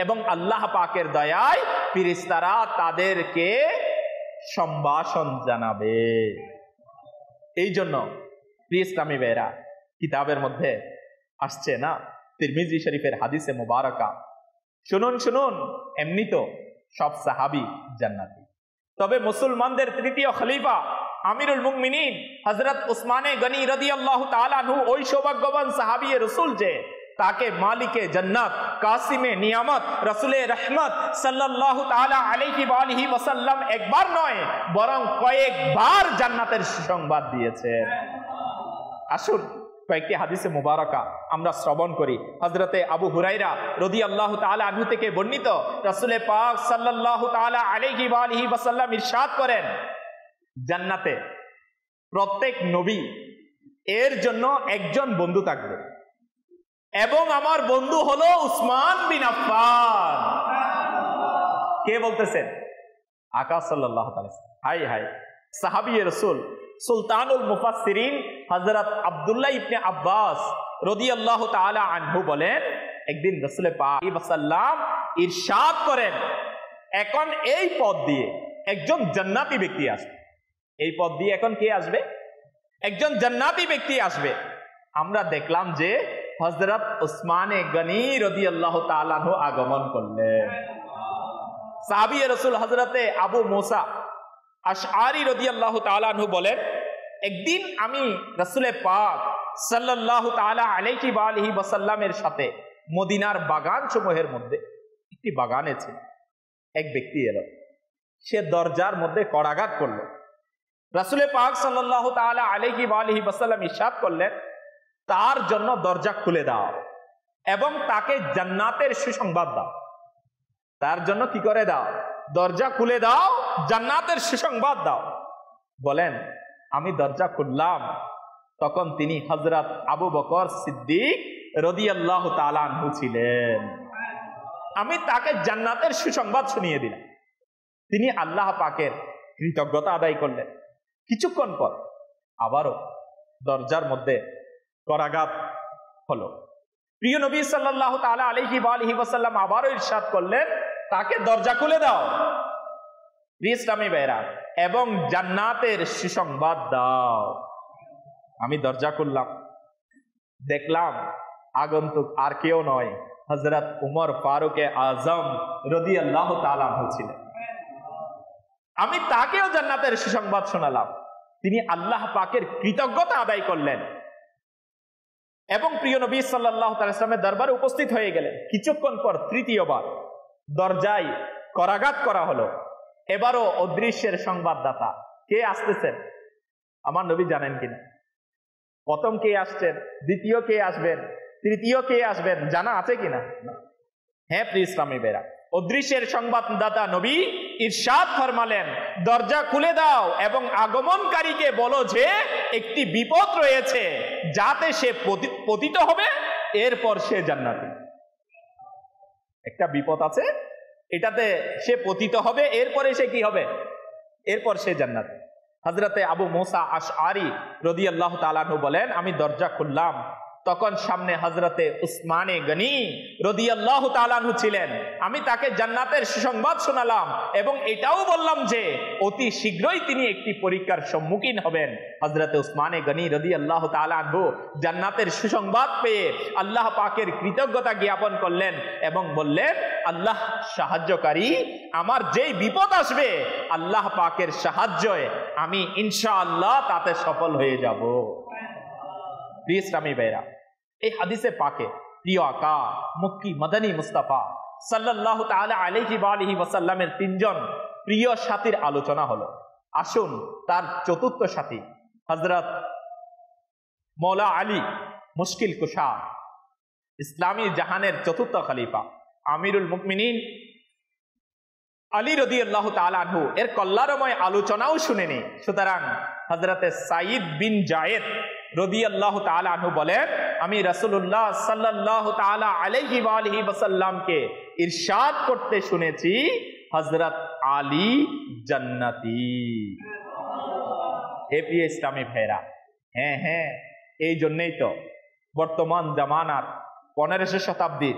এবং আল্লাহ পাকের দয়ায় ফেরেশতারা তাদেরকে সম্ভাষণ জানাবে। এই জন্য প্রিয় ইসলামী ভাইরা, কিতাবের মধ্যে আসছে না, তিরমিজি শরীফের হাদিসে মুবারাকা, শুনুন শুনুন, এমনি তো সব সাহাবী জান্নাতি, তবে মুসলমানদের তৃতীয় খলিফা আমিরুল মুমিনিন হযরত উসমানে গনি রাদিয়াল্লাহু তাআলা আনহু ওই সৌভাগ্যবান সাহাবী রাসূল যে তাকে মালিকে জান্নাত, কাসিমে নিয়ামত, রাসূলে রহমত সাল্লাল্লাহু তাআলা আলাইহি ওয়া আলিহি ওয়াসাল্লাম একবার নয় বরং কয়েকবার জান্নাতের সুসংবাদ দিয়েছেন। আসুন কয়েকটি হাদিসে মুবারাকা আমরা শ্রবণ করি। হযরতে আবু হুরায়রা রাদিয়াল্লাহু তাআলা আনহু থেকে বর্ণিত, রাসূলে পাক সাল্লাল্লাহু তাআলা আলাইহি ওয়া আলিহি ওয়াসাল্লাম ইরশাদ করেন, জান্নাতে প্রত্যেক নবী এর জন্য একজন বন্ধু থাকবে এবং আমার বন্ধু হলো উসমান বিন আফফান। কে বলতেছেন? আকা সাল্লাল্লাহু তাআলা। হাই হাই, সাহাবী রাসূল সুলতানুল মুফাসসিরিন হযরত আব্দুল্লাহ ইবনে আব্বাস রাদিয়াল্লাহু তাআলা আনহু বলেন, একদিন রাসূল পাক সাল্লাল্লাহু আলাইহি ওয়াসাল্লাম ইরশাদ করেন, এখন এই পথ দিয়ে একজন জান্নাতি ব্যক্তি আসবে। এই পথ দিয়ে এখন কে আসবে? একজন জান্নাতি ব্যক্তি আসবে। আমরা দেখলাম যে হযরত উসমানে গনি রাদিয়াল্লাহু তাআলা আনহু আগমন করলেন। সাহাবী রাসূল হযরতে আবু মুসা আশআরী রাদিয়াল্লাহু তাআলা আনহু বলেন, একদিন আমি রাসূলে পাক সাল্লাল্লাহু তাআলা আলাইহি ওয়া আলিহি ওয়াসাল্লামের সাথে মদিনার বাগান সমূহের মধ্যে একটি বাগানে ছিল। এক ব্যক্তি এলো, সে দরজার মধ্যে কড়াঘাত করলো। রাসূলে পাক সাল্লাল্লাহু তাআলা আলাইহি ওয়া আলিহি ওয়াসাল্লাম ইরশাদ করলেন, তার জন্য দরজা খুলে দাও এবং তাকে জান্নাতের সুসংবাদ দাও। তার জন্য কি করে দাও? দরজা খুলে দাও, জান্নাতের সুসংবাদ দাও। বলেন, আমি দরজা খুললাম, তখন তিনি হযরত আবু বকর সিদ্দিক রাদিয়াল্লাহু তাআলা আনহু ছিলেন। আমি তাকে জান্নাতের সুসংবাদ শুনিয়ে দিলাম। তিনি আল্লাহ পাকের কৃতজ্ঞতা আদায় করলেন। কিছুক্ষণ পর আবারও দরজার মধ্যে করাঘাত হলো। প্রিয় নবী সাল্লাল্লাহু তাআলা আলাইহি ওয়া আলিহি ওয়াসাল্লাম আবারও ইরশাদ করলেন, তাকে দরজা খুলে দাও প্রিয় ইসলামী ভাইরা, এবং জান্নাতের সুসংবাদ দাও। আমি দরজা খুললাম, দেখলাম আগন্তুক আর কেউ নয়, হযরত উমর ফারুক আজম রাদিয়াল্লাহু তাআলা আনহু ছিলেন। আমি তাকেও জান্নাতের সুসংবাদ শোনালাম। তিনি আল্লাহ পাকের কৃতজ্ঞতা আদায় করলেন এবং প্রিয় নবী সাল্লাল্লাহু তাআলা ইসলামের দরবারে উপস্থিত হয়ে গেলেন। কিছুক্ষণ পর তৃতীয়বার দরজায় করাঘাত করা হলো। এবারও অদৃশ্যের সংবাদদাতা কে আসতেছেন আমার নবী জানেন কিনা? প্রথম কে আসছেন, দ্বিতীয় কে আসবেন, তৃতীয় কে আসবেন জানা আছে কিনা? হ্যাঁ প্রিয় ইসলামী ভাইরা, অদৃশ্যের সংবাদদাতা নবী ইরশাদ ফরমালেন, দরজা খুলে দাও এবং আগমনকারীকে বলো যে একটি বিপদ রয়েছে, যাতে সে পতিত হবে, এরপর সে জান্নাতি। একটা বিপদ আছে, এটাতে সে পতিত হবে, এরপরে সে কি হবে? এরপর সে জান্নাতি। হযরতে আবু মুসা আশআরী রাদিয়াল্লাহু তাআলা আনহু বলেন, আমি দরজা খুললাম, তখন সামনে হযরতে উসমানে গনি রাদিয়াল্লাহু তাআলা আনহু ছিলেন। আমি তাকে জান্নাতের সুসংবাদ শোনালাম এবং এটাও বললাম যে অতি শীঘ্রই তিনি একটি পরীক্ষার সম্মুখীন হবেন। হযরতে উসমানে গনি রাদিয়াল্লাহু তাআলা আনহু জান্নাতের সুসংবাদ পেয়ে আল্লাহ পাকের কৃতজ্ঞতা জ্ঞাপন করলেন এবং বললেন, আল্লাহ সাহায্যকারী, আমার যেই বিপদ আসবে আল্লাহ পাকের সাহায্যে আমি ইনশাআল্লাহ তাতে সফল হয়ে যাব। প্রিয় ইসলামী ভাইরা, এই হাদিসে পাকে প্রিয় আকা মক্কি মাদানী মুস্তাফা সাল্লাল্লাহু তাআলা আলাইহি ওয়া আলিহি ওয়াসাল্লামের তিনজন প্রিয় সাথীর আলোচনা হলো। আসুন তার চতুর্থ সাথী হযরত মওলা আলী মুশকিল কুশা, ইসলামী জাহানের চতুর্থ খলিফা আমিরুল মুমিনিন আলী রাদিয়াল্লাহু তাআলা আনহু এর কল্যাণময় আলোচনাও শুনেনি। সুতরাং হযরতে সাঈদ বিন জায়েদ রাদিয়াল্লাহু তাআলা আনহু বলেন, আমি রাসূলুল্লাহ সাল্লাল্লাহু তাআলা আলাইহি ওয়া আলিহি ওয়াসাল্লামকে ইরশাদ করতে শুনেছি, হযরত আলী জান্নাতি। হে প্রিয় ইসলামী ভাইরা, হ্যাঁ হ্যাঁ, এই জন্যই তো বর্তমান জামানার 1500 শতাব্দীর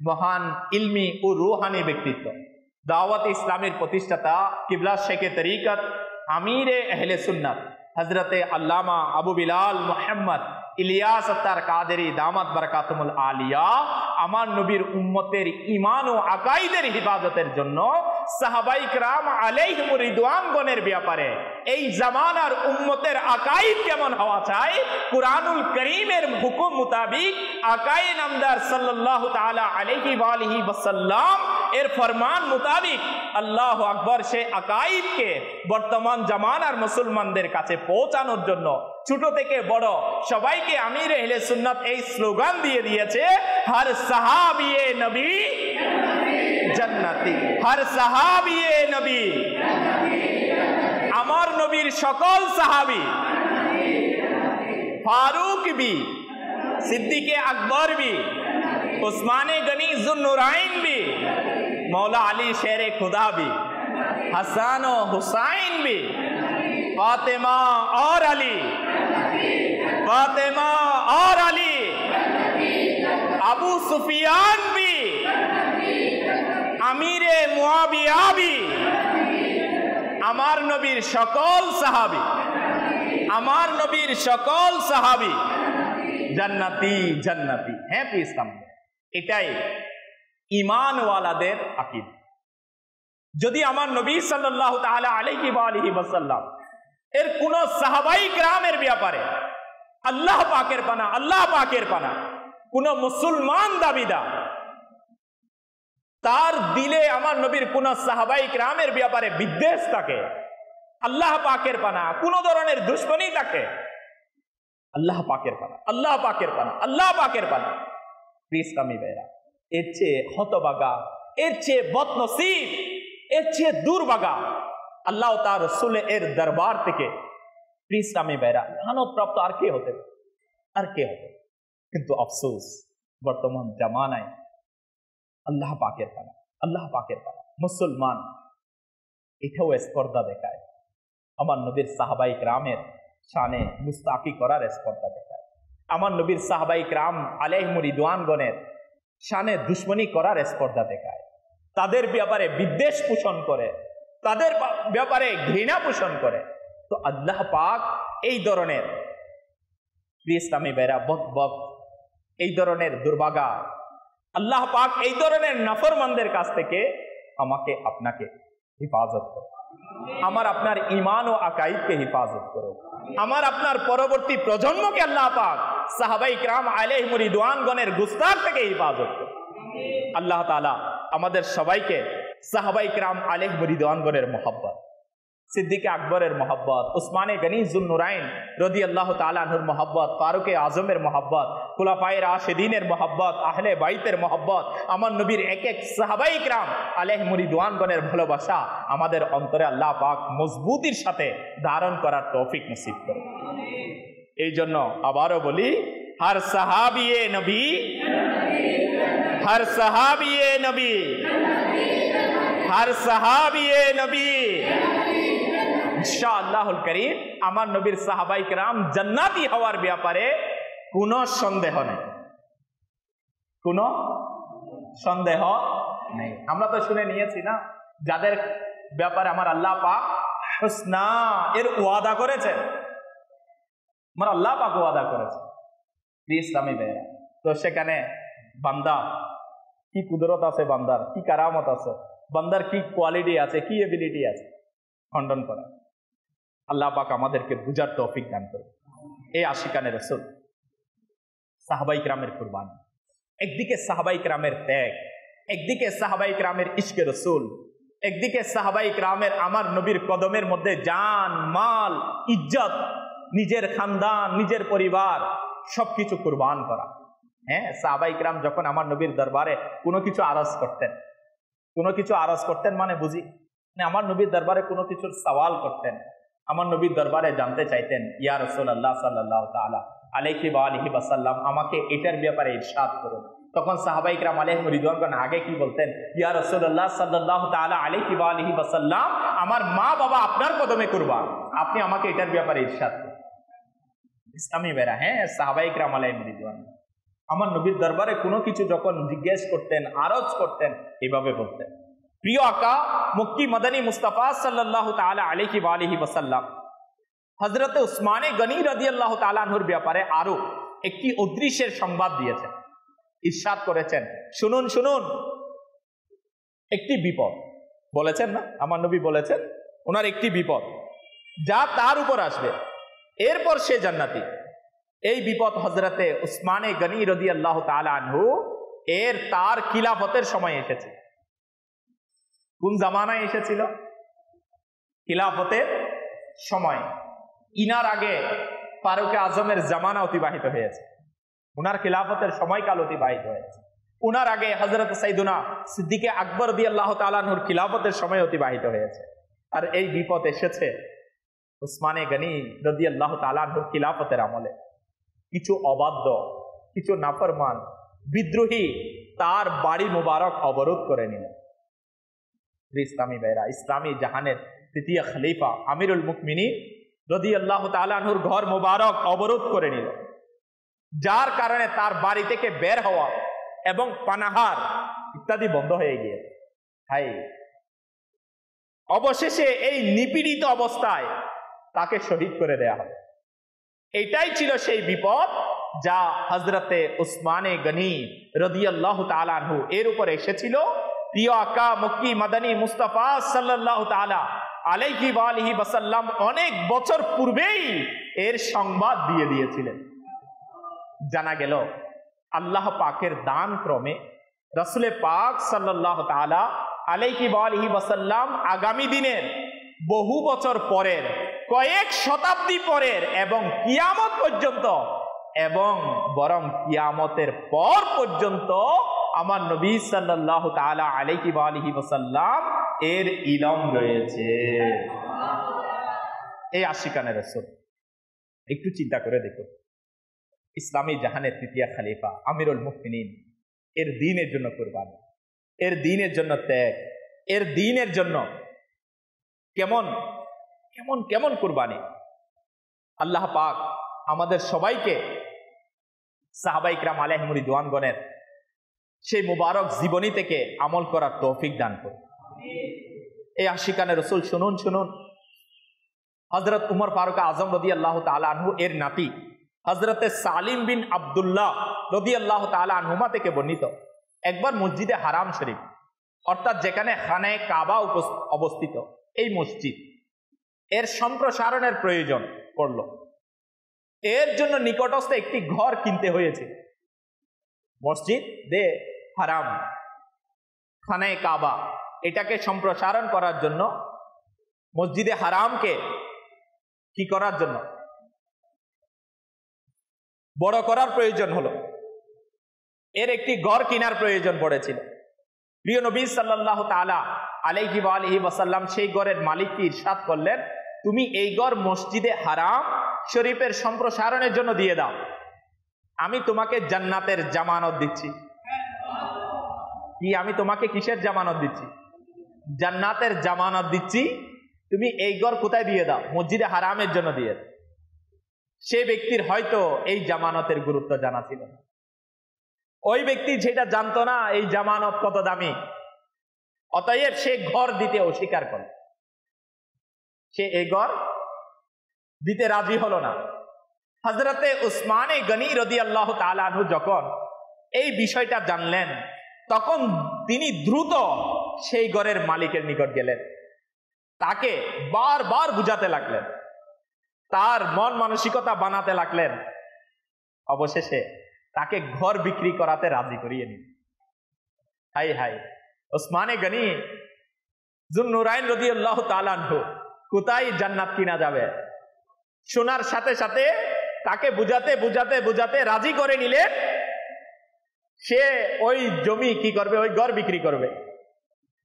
মহান ইলমি ও রুহানি ব্যক্তিত্ব, দাওয়াত ইসলামের প্রতিষ্ঠাতা, কিবলা শেখে তরিকত, আমিরে আহলে সুন্নাত হযরতে আল্লামা আবু বিলাল মুহাম্মদ ইলিয়াস আত্তার কাদেরী দামাত বারাকাতুমুল আলিয়া আমার নবীর উম্মতের ঈমান ও আকাইদের হিফাজতের জন্য সাহাবায়ে কেরাম আলাইহিমুর রিদওয়ানগণের ব্যাপারে এই জামানার উম্মতের আকাইদ কেমন হওয়া চাই, কুরআনুল কারীমের হুকুম মোতাবেক আকায়ে নামদার সাল্লাল্লাহু তাআলা আলাইহি ওয়া আলিহি ওয়াসাল্লাম এর ফরমান মোতাবেক আল্লাহু আকবার, সে আকাইদকে বর্তমান জামানার মুসলমানদের কাছে পৌঁছানোর জন্য ছোট থেকে বড় সবাইকে আমিরে আহলে সুন্নাত এই স্লোগান দিয়ে দিয়েছে, হর সাহাবিয়ে নবী জান্নাতি, হর সাহাবিয়ে নবী, আমার নবীর সকল সাহাবী, ফারুক भी, सिद्दीक़े अकबर भी, उस्माने गनी ज़ुन्नुरैन भी, मौला अली शेर खुदा भी, हसन और हुसैन भी, फातिमा और अली, फातिमा और अली, अबू सुफियान भी, अमीरे मुआविया भी, আমার নবীর সকল সাহাবী, আমার নবীর সকল সাহাবী জান্নাতি জান্নাতি। হ্যাঁ প্রিয় ইসলাম, এটাই ঈমানওয়ালাদের আকীদা। যদি আমার নবী সাল্লাল্লাহু তাআলা আলাইহি ওয়া আলিহি ওয়াসাল্লাম এর কোন সাহাবায়ে কেরামের ব্যাপারে আল্লাহ পাকের পানা কোন মুসলমান দাবিদার তার দিলে আমার নবীর কোন সাহাবায়ে কেরামের ব্যাপারে বিদ্বেষ থাকে, আল্লাহ পাকের পানা কোন ধরনের দুশমনী থাকে, আল্লাহ পাকের পানা, আল্লাহ পাকের পানা, আল্লাহ পাকের পানা। ইসলামী ভাইরা, এর চেয়ে হতভাগা, এর চেয়ে বদনসিব, এর চেয়ে দুর্ভাগা আল্লাহ ও তার রাসূল এর দরবার থেকে ইসলামী ভাইরা লানত আর কে হতে, আর কে হবে? কিন্তু আফসোস বর্তমান জামানায় আল্লাহ পাকের পানা, আল্লাহ পাকের পানা মুসলমান এটাও স্পর্ধা দেখায় আমার নবীর সাহাবায়ে কেরামের শানে মুস্তাকি করার স্পর্ধা দেখায়। আমার নবীর সাহাবাই کرام আলাইহিমুর রিদওয়ানগণের শানে দুশ্মনী করার স্পর্ধা দেখায়, তাদের ব্যাপারে বিদ্বেষ পোষণ করে, তাদের ব্যাপারে ঘৃণা পোষণ করে। তো আল্লাহ পাক এই ধরনের ইসলামী বেরা বক এই ধরনের দুর্ভাগা, আল্লাহ পাক এই ধরনের নাফরমানদের কাছ থেকে আমাকে আপনাকে হিফাজত করো, আমার আপনার ঈমান ও আকাইদকে হিফাজত করো, আমার আপনার পরবর্তী প্রজন্মকে আল্লাহ পাক সাহাবাই کرام আলাইহিমুর রিদওয়ানগণের গুস্তাখ থেকে হিফাজত করো। আল্লাহ তাআলা আমাদের সবাইকে সাহাবাই کرام আলাইহিমুর রিদওয়ানগণের মহব্বত, সিদ্দিক আকবরের মহব্বত, উসমানে গনি যুন্নুরাইন রাদিয়াল্লাহু তাআলা আনহুর মহব্বত, ফারুকে আজমের মহব্বত, খুলাফায়ে রাশিদিনের মহব্বত, আহলে বাইতের মহব্বত, আমার নবীর এক এক সাহাবাই کرام আলাইহিমুর রিদওয়ানগণের ভালোবাসা আমাদের অন্তরে আল্লাহ পাক মজবুতির সাথে ধারণ করার তৌফিক নসিব করুন। এই জন্য আবারও বলি, হর সাহাবিয়ে নবী, হর সাহাবিয়ে নবী, হর সাহাবিয়ে নবী, ইনশাআল্লাহুল কারীম আমার নবীর সাহাবাই کرام জান্নাতি হওয়ার ব্যাপারে কোনো সন্দেহ নেই, কোনো সন্দেহ নেই। আমরা তো শুনে নিয়েছি না, যাদের ব্যাপারে আমার আল্লাহ পাক হুসনা এর ওয়াদা করেছেন, আমার আল্লাহ পাক ওয়াদা করেছেন ইসলামী ভাইরা। তো সেখানে বান্দা কি কুদরত আছে, বান্দার কি কারামত আছে, বান্দার কি কোয়ালিটি আছে, কি এবিলিটি আছে খণ্ডন করা। আল্লাহ পাক আমাদেরকে বুঝার তৌফিক দান করুন। এই আশিকানে রাসূল সাহাবাই کرامের কুরবানি, একদিকে সাহাবাই کرامের ত্যাগ, একদিকে সাহাবাই کرامের ইশকে রাসূল, একদিকে সাহাবাই کرامের আমার নবীর কদমের মধ্যে জান মাল ইজ্জত, নিজের খানদান নিজের পরিবার সবকিছু কুরবান করা। হ্যাঁ, সাহাবাই کرام যখন আমার নবীর দরবারে কোনো কিছু আরজ করতেন, কোনো কিছু আরজ করতেন মানে বুঝি আমার নবীর দরবারে কোনো কিছুর সওয়াল করতেন, আমার নবীর দরবারে জানতে চাইতেন, ইয়া রাসূলুল্লাহ সাল্লাল্লাহু তাআলা আলাইহি ওয়া আলিহি ওয়াসাল্লাম আমাকে এটার ব্যাপারে ইরশাদ করুন। তখন সাহাবাই کرام আলাইহিমুর রিদওয়ানগণ আগে কি বলতেন, ইয়া রাসূলুল্লাহ সাল্লাল্লাহু তাআলা আলাইহি ওয়া আলিহি ওয়াসাল্লাম আমার মা বাবা আপনার কদমে কুরবান, আপনি আমাকে এটার ব্যাপারে ইরশাদ করুন। ইসলামী বেরা, হ্যাঁ, সাহাবাই کرام আলাইহিমুর রিদওয়ান আমার নবীর দরবারে কোনো কিছু যখন জিজ্ঞেস করতেন, আরজ করতেন, এভাবে বলতেন। প্রিয় আকা মক্কি মাদানী মুস্তাফা সাল্লাল্লাহু তাআলা আলাইহি ওয়া আলিহি ওয়াসাল্লাম হযরত উসমানে গনি রাদিয়াল্লাহু তাআলা আনহুর ব্যাপারে আরো একটি অদৃশ্যের সংবাদ দিয়েছেন, ইরশাদ করেছেন, শুনুন শুনুন, একটি বিপদ বলেছেন না, আমার নবী বলেছেন ওনার একটি বিপদ যা তার উপর আসবে, এরপর সে জান্নাতি। এই বিপদ হযরতে উসমানে গনি রাদিয়াল্লাহু তাআলা আনহু তার খিলাফতের সময় এসেছে। কোন জামানায় এসেছিল? খিলাফতের সময়। ইনার আগে ফারুক আজমের জামানা অতিবাহিত হয়েছে, উনার খিলাফতের সময়কাল অতিবাহিত হয়েছে। উনার আগে হযরত সাইয়্যিদুনা সিদ্দিক আকবর রাদিয়াল্লাহু তাআলা আনহুর খিলাফতের সময় অতিবাহিত হয়েছে। আর এই বিপদ এসেছে উসমানে গনি রাদিয়াল্লাহু তাআলা আনহুর খিলাফতের আমলে। কিছু অবাধ্য, কিছু নাফরমান বিদ্রোহী তার বাড়ি মুবারক অবরোধ করে নিল। ইসলামী ভাইরা, ইসলামী জাহানের তৃতীয় খলিফা আমিরুল মুমিনিন রাদিয়াল্লাহু তাআলা আনহুর ঘর মুবারক অবরোধ করে নিল, যার কারণে তার বাড়ি থেকে বের হওয়া এবং পানাহার ইত্যাদি বন্ধ হয়ে গিয়েছে। হাই, অবশেষে এই নিপীড়িত অবস্থায় তাকে শহীদ করে দেয়া হবে। এটাই ছিল সেই বিপদ যা হযরতে উসমানে গনি রাদিয়াল্লাহু তাআলা আনহু এর উপর এসেছিল। প্রিয় আকা মক্কি মাদানী মুস্তাফা সাল্লাল্লাহু তাআলা আলাইহি ওয়া আলিহি ওয়াসাল্লাম অনেক বছর পূর্বেই এর সংবাদ দিয়ে দিয়েছিলেন। জানা গেল আল্লাহ পাকের দান ক্রমে রাসূলে পাক সাল্লাল্লাহু তাআলা আলাইহি ওয়া আলিহি ওয়াসাল্লাম আগামী দিনের বহু বছর পরের, কয়েক শতাব্দী পরের এবং কিয়ামত পর্যন্ত, এবং বরং কিয়ামতের পর পর্যন্ত আমার নবী সাল্লাল্লাহু তাআলা আলাইহি ওয়া আলিহি ওয়াসাল্লাম এর ইলম রয়েছে। এই আশিকানে রাসূল একটু চিন্তা করে দেখো, ইসলামী জাহানের তৃতীয় খলিফা আমিরুল মুমিনিন এর দ্বীনের জন্য কুরবানি, এর দ্বীনের জন্য ত্যাগ, এর দ্বীনের জন্য কেমন কেমন কেমন কুরবানি। আল্লাহ পাক আমাদের সবাইকে সাহাবায়ে কিরাম আলাইহিম রিদওয়ানগণের সেই মুবারক জীবনী থেকে আমল করার তৌফিক দান করুন। এই আশিকানে রসুল শুনুন শুনুন, হযরত উমর ফারুক আজম রাদিয়াল্লাহু তাআলা আনহু এর নাতি হযরতে সালিম বিন আব্দুল্লাহ রাদিয়াল্লাহু তাআলা আনহুমা থেকে বর্ণিত, একবার মসজিদে হারাম শরীফ অর্থাৎ যেখানে খানায়ে কাবা অবস্থিত এই মসজিদ এর সম্প্রসারণের প্রয়োজন পড়ল। এর জন্য নিকটস্থ একটি ঘর কিনতে হয়েছে। মসজিদ দে হারাম, খানায়ে কাবা, এটাকে সম্প্রসারণ করার জন্য, মসজিদে হারামকে কি করার জন্য, বড় করার প্রয়োজন হলো। এর একটি ঘর কেনার প্রয়োজন পড়েছিল। প্রিয় নবী সাল্লাল্লাহু তাআলা আলাইহি ওয়া আলিহি ওয়াসাল্লাম সেই ঘরের মালিককে ইরশাদ করলেন, তুমি এই ঘর মসজিদে হারাম শরীফের সম্প্রসারণের জন্য দিয়ে দাও, আমি তোমাকে জান্নাতের জামানত দিচ্ছি। কি আমি তোমাকে কিসের জামানত দিচ্ছি? জান্নাতের জামানত দিচ্ছি। তুমি এই ঘর কোথায় দিয়ে দাও? মসজিদে হারামের জন্য দিয়ে দাও। সে ব্যক্তির হয়তো এই জামানতের গুরুত্ব জানা ছিল না। ওই ব্যক্তি যেটা জানতো না এই জামানত কত দামি, অতএব সে ঘর দিতে অস্বীকার করল। সে এই ঘর দিতে রাজি হলো না। হযরতে উসমানে গনি রাদিয়াল্লাহু তাআলা আনহু যখন এই বিষয়টা জানলেন, তখন তিনি দ্রুত সেই ঘরের মালিকের নিকট গেলেন, তাকে বারবার বুঝাতে লাগলেন, তার মন মানসিকতা বানাতে লাগলেন। অবশেষে তাকে ঘর বিক্রি করাতে রাজি করিয়ে নিন। হাই হাই, উসমানে গনি যুন্নুরাইন রাদিয়াল্লাহু তাআলা আনহু কোথায় জান্নাত কিনা যাবে শোনার সাথে সাথে তাকে বুঝাতে বুঝাতে বুঝাতে রাজি করে নিলেন। সে ওই জমি কি করবে, ওই ঘর বিক্রি করবে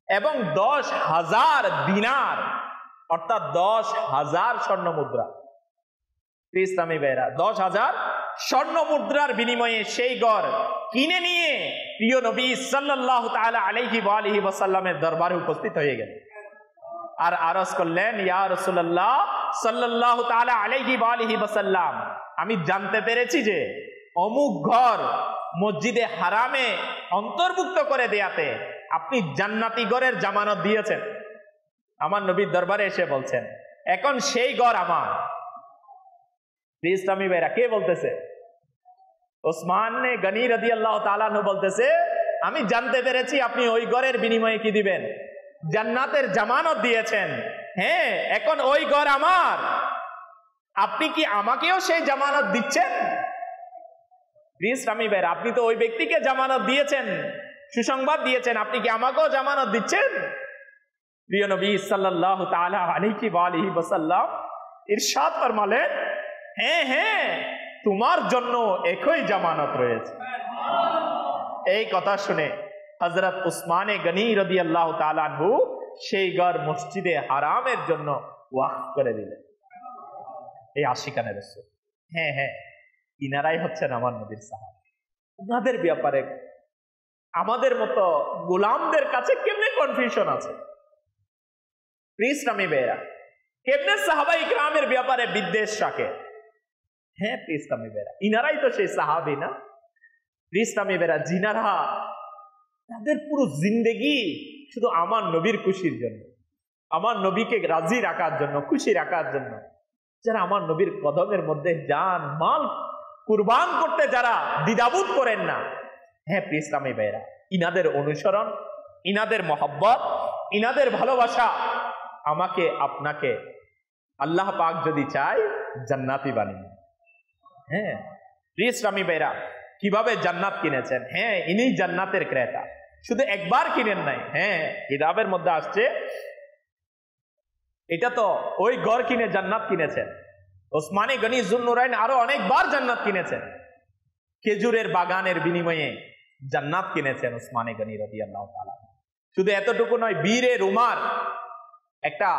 এবং 10,000 দিনার অর্থাৎ 10,000 স্বর্ণ মুদ্রা, ইসলামী ভাইরা 10,000 স্বর্ণ মুদ্রার বিনিময়ে সেই ঘর কিনে নিয়ে প্রিয় নবী সাল্লাল্লাহু তাআলা আলাইহি ওয়া আলিহি ওয়াসাল্লামের দরবারে উপস্থিত হয়ে গেলেন আর আরজ করলেন, ইয়া রাসূলুল্লাহ সাল্লাল্লাহু তাআলা আলাইহি ওয়া আলিহি ওয়াসাল্লাম, আমি জানতে পেরেছি যে অমুক ঘর মসজিদে হারামে অন্তর্ভুক্ত করে দেয়াতে আপনি জান্নাতি ঘরের জামানত দিয়েছেন। আমার নবীর দরবারে এসে বলছেন, এখন সেই ঘর আমার। ইসলামী ভাইরা কে বলতেছে? উসমানে গনি রাদিয়াল্লাহু তাআলা আনহু বলতেছে, আমি জানতে পেরেছি আপনি ওই ঘরের বিনিময়ে কি দিবেন, জান্নাতের জামানত দিয়েছেন। হ্যাঁ, এখন ওই ঘর আমার, আপনি কি আমাকেও সেই জামানত দিচ্ছেন? ইসলামী ভাইরা, আপনি তো ওই ব্যক্তিকে জামানত দিয়েছেন, সুসংবাদ দিয়েছেন, আপনি কি আমাকেও জামানত দিচ্ছেন? প্রিয় নবী সাল্লাল্লাহু তাআলা আলাইহি ওয়া আলিহি ওয়াসাল্লাম ইরশাদ ফরমালেন, হ্যাঁ হ্যাঁ, তোমার জন্য একই জামানত রয়েছে। এই কথা শুনে হযরত উসমানে গনি রাদিয়াল্লাহু তাআলা আনহু সেই ঘর মসজিদে হারামের জন্য ওয়াকফ করে দিলেন। এই আশিকানে রাসূল, হ্যাঁ হ্যাঁ, ইনারাই হচ্ছেন আমার নবীর সাহাবা। ওনাদের ব্যাপারে আমাদের মতো গোলামদের কাছে কেমনে কনফিউশন আছে? ইসলামী ভাইরা, কেমনে সাহাবায়ে কিরামের ব্যাপারে বিদ্বেষ রাখে? হ্যাঁ ইসলামী ভাইরা, ইনারাই তো সেই সাহাবী না? ইসলামী ভাইরা, জিনারা তাদের পুরো জিন্দেগি শুধু আমার নবীর খুশির জন্য, আমার নবীকে রাজি রাখার জন্য, খুশি রাখার জন্য, যারা আমার নবীর কদমের মধ্যে জান মাল কুরবান করতে যারা দ্বিধাবোধ করেন না, হ্যাঁ ইসলামী ভাইরা, ইনাদের অনুসরণ, ইনাদের মহব্বত, ইনাদের ভালোবাসা আমাকে আপনাকে আল্লাহ পাক যদি চায় জান্নাতি বানিয়ে। হ্যাঁ ইসলামী ভাইরা, কিভাবে জান্নাত কিনেছেন? হ্যাঁ, ইনি জান্নাতের ক্রেতা, শুধু একবার কিনেন নাই। হ্যাঁ, কিতাবের মধ্যে আসছে এটা তো ওই ঘর কিনে জান্নাত কিনেছেন। উসমানে গনি যুন্নুরাইন আরো অনেকবার জান্নাত কিনেছেন। খেজুরের বাগানের বিনিময়ে জান্নাত কিনেছেন উসমানে গনি রাদিয়াল্লাহু তাআলা। শুধু এতটুকু নয়, বীরে রুমার একটা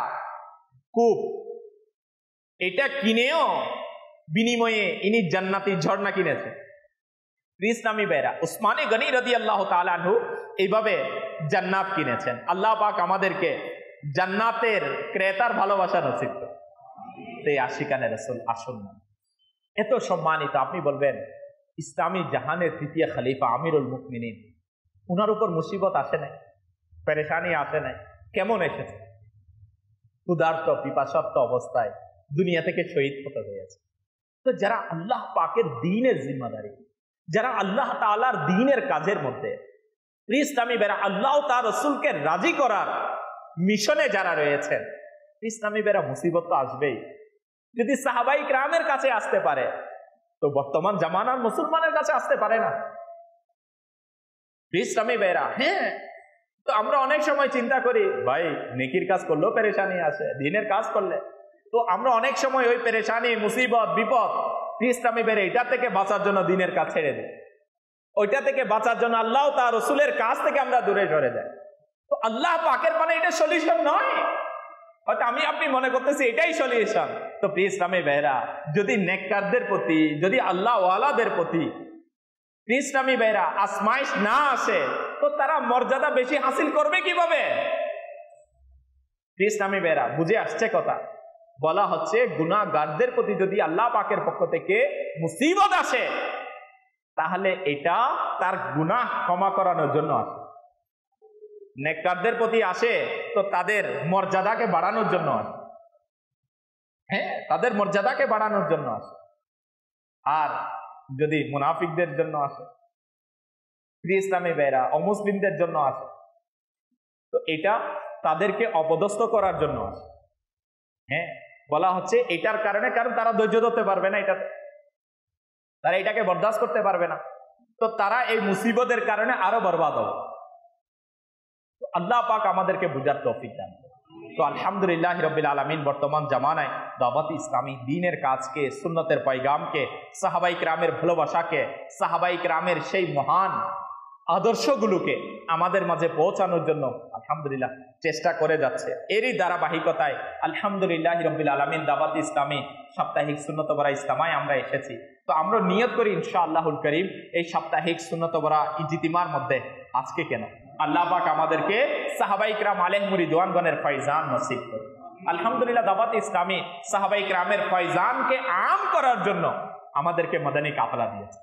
কূপ, এটা কিনেও বিনিময়ে ইনি জান্নাতি ঝর্ণা কিনেছেন। ইসলামী ভাইরা, উসমানে গনি রাদিয়াল্লাহু তাআলা আনহু এইভাবে জান্নাত কিনেছেন। আল্লাহ পাক আমাদেরকে জান্নাতের ক্রেতার ভালোবাসা নসিব করুন। তো এই আশিকানে রাসূল আসুন না। এত সম্মানিত, আপনি বলবেন ইসলামী জাহানের তৃতীয় খলিফা আমিরুল মুমিনিন, উনার উপর মুসিবত আসে নাই, পেরেশানি আসে নাই, কেমন এসেছে? ক্ষুধার্ত পিপাসার্ত অবস্থায় দুনিয়া থেকে শহীদ হতে হয়েছে। তো যারা আল্লাহ পাকের দ্বীনের জিম্মাদারি, যারা আল্লাহ তাআলার দ্বীনের কাজের মধ্যে, ইসলামী বেরা আল্লাহ তার রাসূলকে রাজি করার মিশনে যারা রয়েছেন, ইসলামী বেরা মুসিবত তো আসবেই। যদি সাহাবাই কিরামের কাছে আসতে পারে তো বর্তমান জামানার মুসলমানের কাছে আসতে পারে না? ইসলামী বেরা, হ্যাঁ, তো আমরা অনেক সময় চিন্তা করি ভাই নেকির কাজ করলেও পেরেশানি আসে, দ্বীনের কাজ করলে। তো আমরা অনেক সময় ওই পেরেশানি, মুসিবত, বিপদ, ইসলামী বেরা এটা থেকে বাঁচার জন্য দ্বীনের কাজ ছেড়ে দিই, ওইটা থেকে বাঁচার জন্য আল্লাহ তার রাসূলের কাজ থেকে আমরা দূরে সরে যাই। তো আল্লাহ পাকের মানে এটা সলিউশন নয়। হয়তো আমি আপনি মনে করতেছি এটাই সলিউশন। তো প্রিয় ইসলামী ভাইরা, যদি নেককারদের প্রতি, যদি আল্লাহ ওয়ালাদের প্রতি প্রিয় ইসলামী ভাইরা আজমাইশ না আসে তো তারা মর্যাদা বেশি হাসিল করবে কিভাবে? প্রিয় ইসলামী ভাইরা, বুঝে আসছে কথা? বলা হচ্ছে গুনাহগারদের প্রতি যদি আল্লাহ পাকের পক্ষ থেকে মুসিবত আসে তাহলে এটা তার গুনাহ ক্ষমা করানোর জন্য আসে। নেককারদের প্রতি আসে তো তাদের মর্যাদাকে বাড়ানোর জন্য আসে। হ্যাঁ, তাদের মর্যাদাকে বাড়ানোর জন্য আসে। আর যদি মুনাফিকদের জন্য আসে, প্রিয় ইসলামী ভাইরা অমুসলিমদের জন্য আসে, তো এটা তাদেরকে অপদস্থ করার জন্য আসে। হ্যাঁ, বলা হচ্ছে এটার কারণে, কারণ তারা ধৈর্য ধরতে পারবে না, এটাতে তারা এটাকে বরদাস্ত করতে পারবে না, তো তারা এই মুসিবতের কারণে আরো বরবাদ হবে। আল্লাহ পাক আমাদেরকে বুঝার তৌফিক দান। তো আলহামদুলিল্লাহ রাব্বিল আলামিন বর্তমান জামানায় দাওয়াত ইসলামী দ্বীনের কাজকে, সুন্নতের পয়গামকে, সাহাবাই কিরামের ভালোবাসাকে, সাহাবাই কিরামের সেই মহান আদর্শগুলোকে আমাদের মাঝে পৌঁছানোর জন্য আলহামদুলিল্লাহ চেষ্টা করে যাচ্ছে। এরই ধারাবাহিকতায় আলহামদুলিল্লাহ রাব্বিল আলামিন দাওয়াত ইসলামী সাপ্তাহিক সুন্নত বরা ইজতিমায় আমরা এসেছি। তো আমরা নিয়ত করি ইনশাআল্লাহুল কারীম এই সাপ্তাহিক সুন্নত বরা ইজতিমার মধ্যে আজকে কেন আল্লাহ পাক আমাদেরকে সাহাবাই কিরাম আলাইহিমুর রিদওয়ানগণের ফয়জান নসিব করুন। আলহামদুলিল্লাহ দাওয়াত ইসলামী সাহাবাই কিরামের ফয়জানকে আম করার জন্য আমাদেরকে মাদানী কাফেলা দিয়েছে।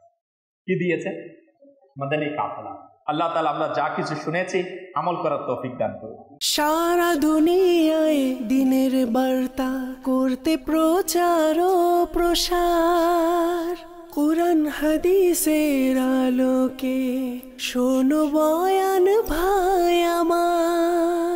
কি দিয়েছে? মাদানী কাফেলা। আল্লাহ তাআলা আমরা যা কিছু শুনেছি আমল করার তৌফিক দান করুন। সারা দুনিয়ায় দিনের বার্তা করতে প্রচার ও প্রসার, কুরআন হাদিসের আলোকে শোনো বয়ান ভাই আমার।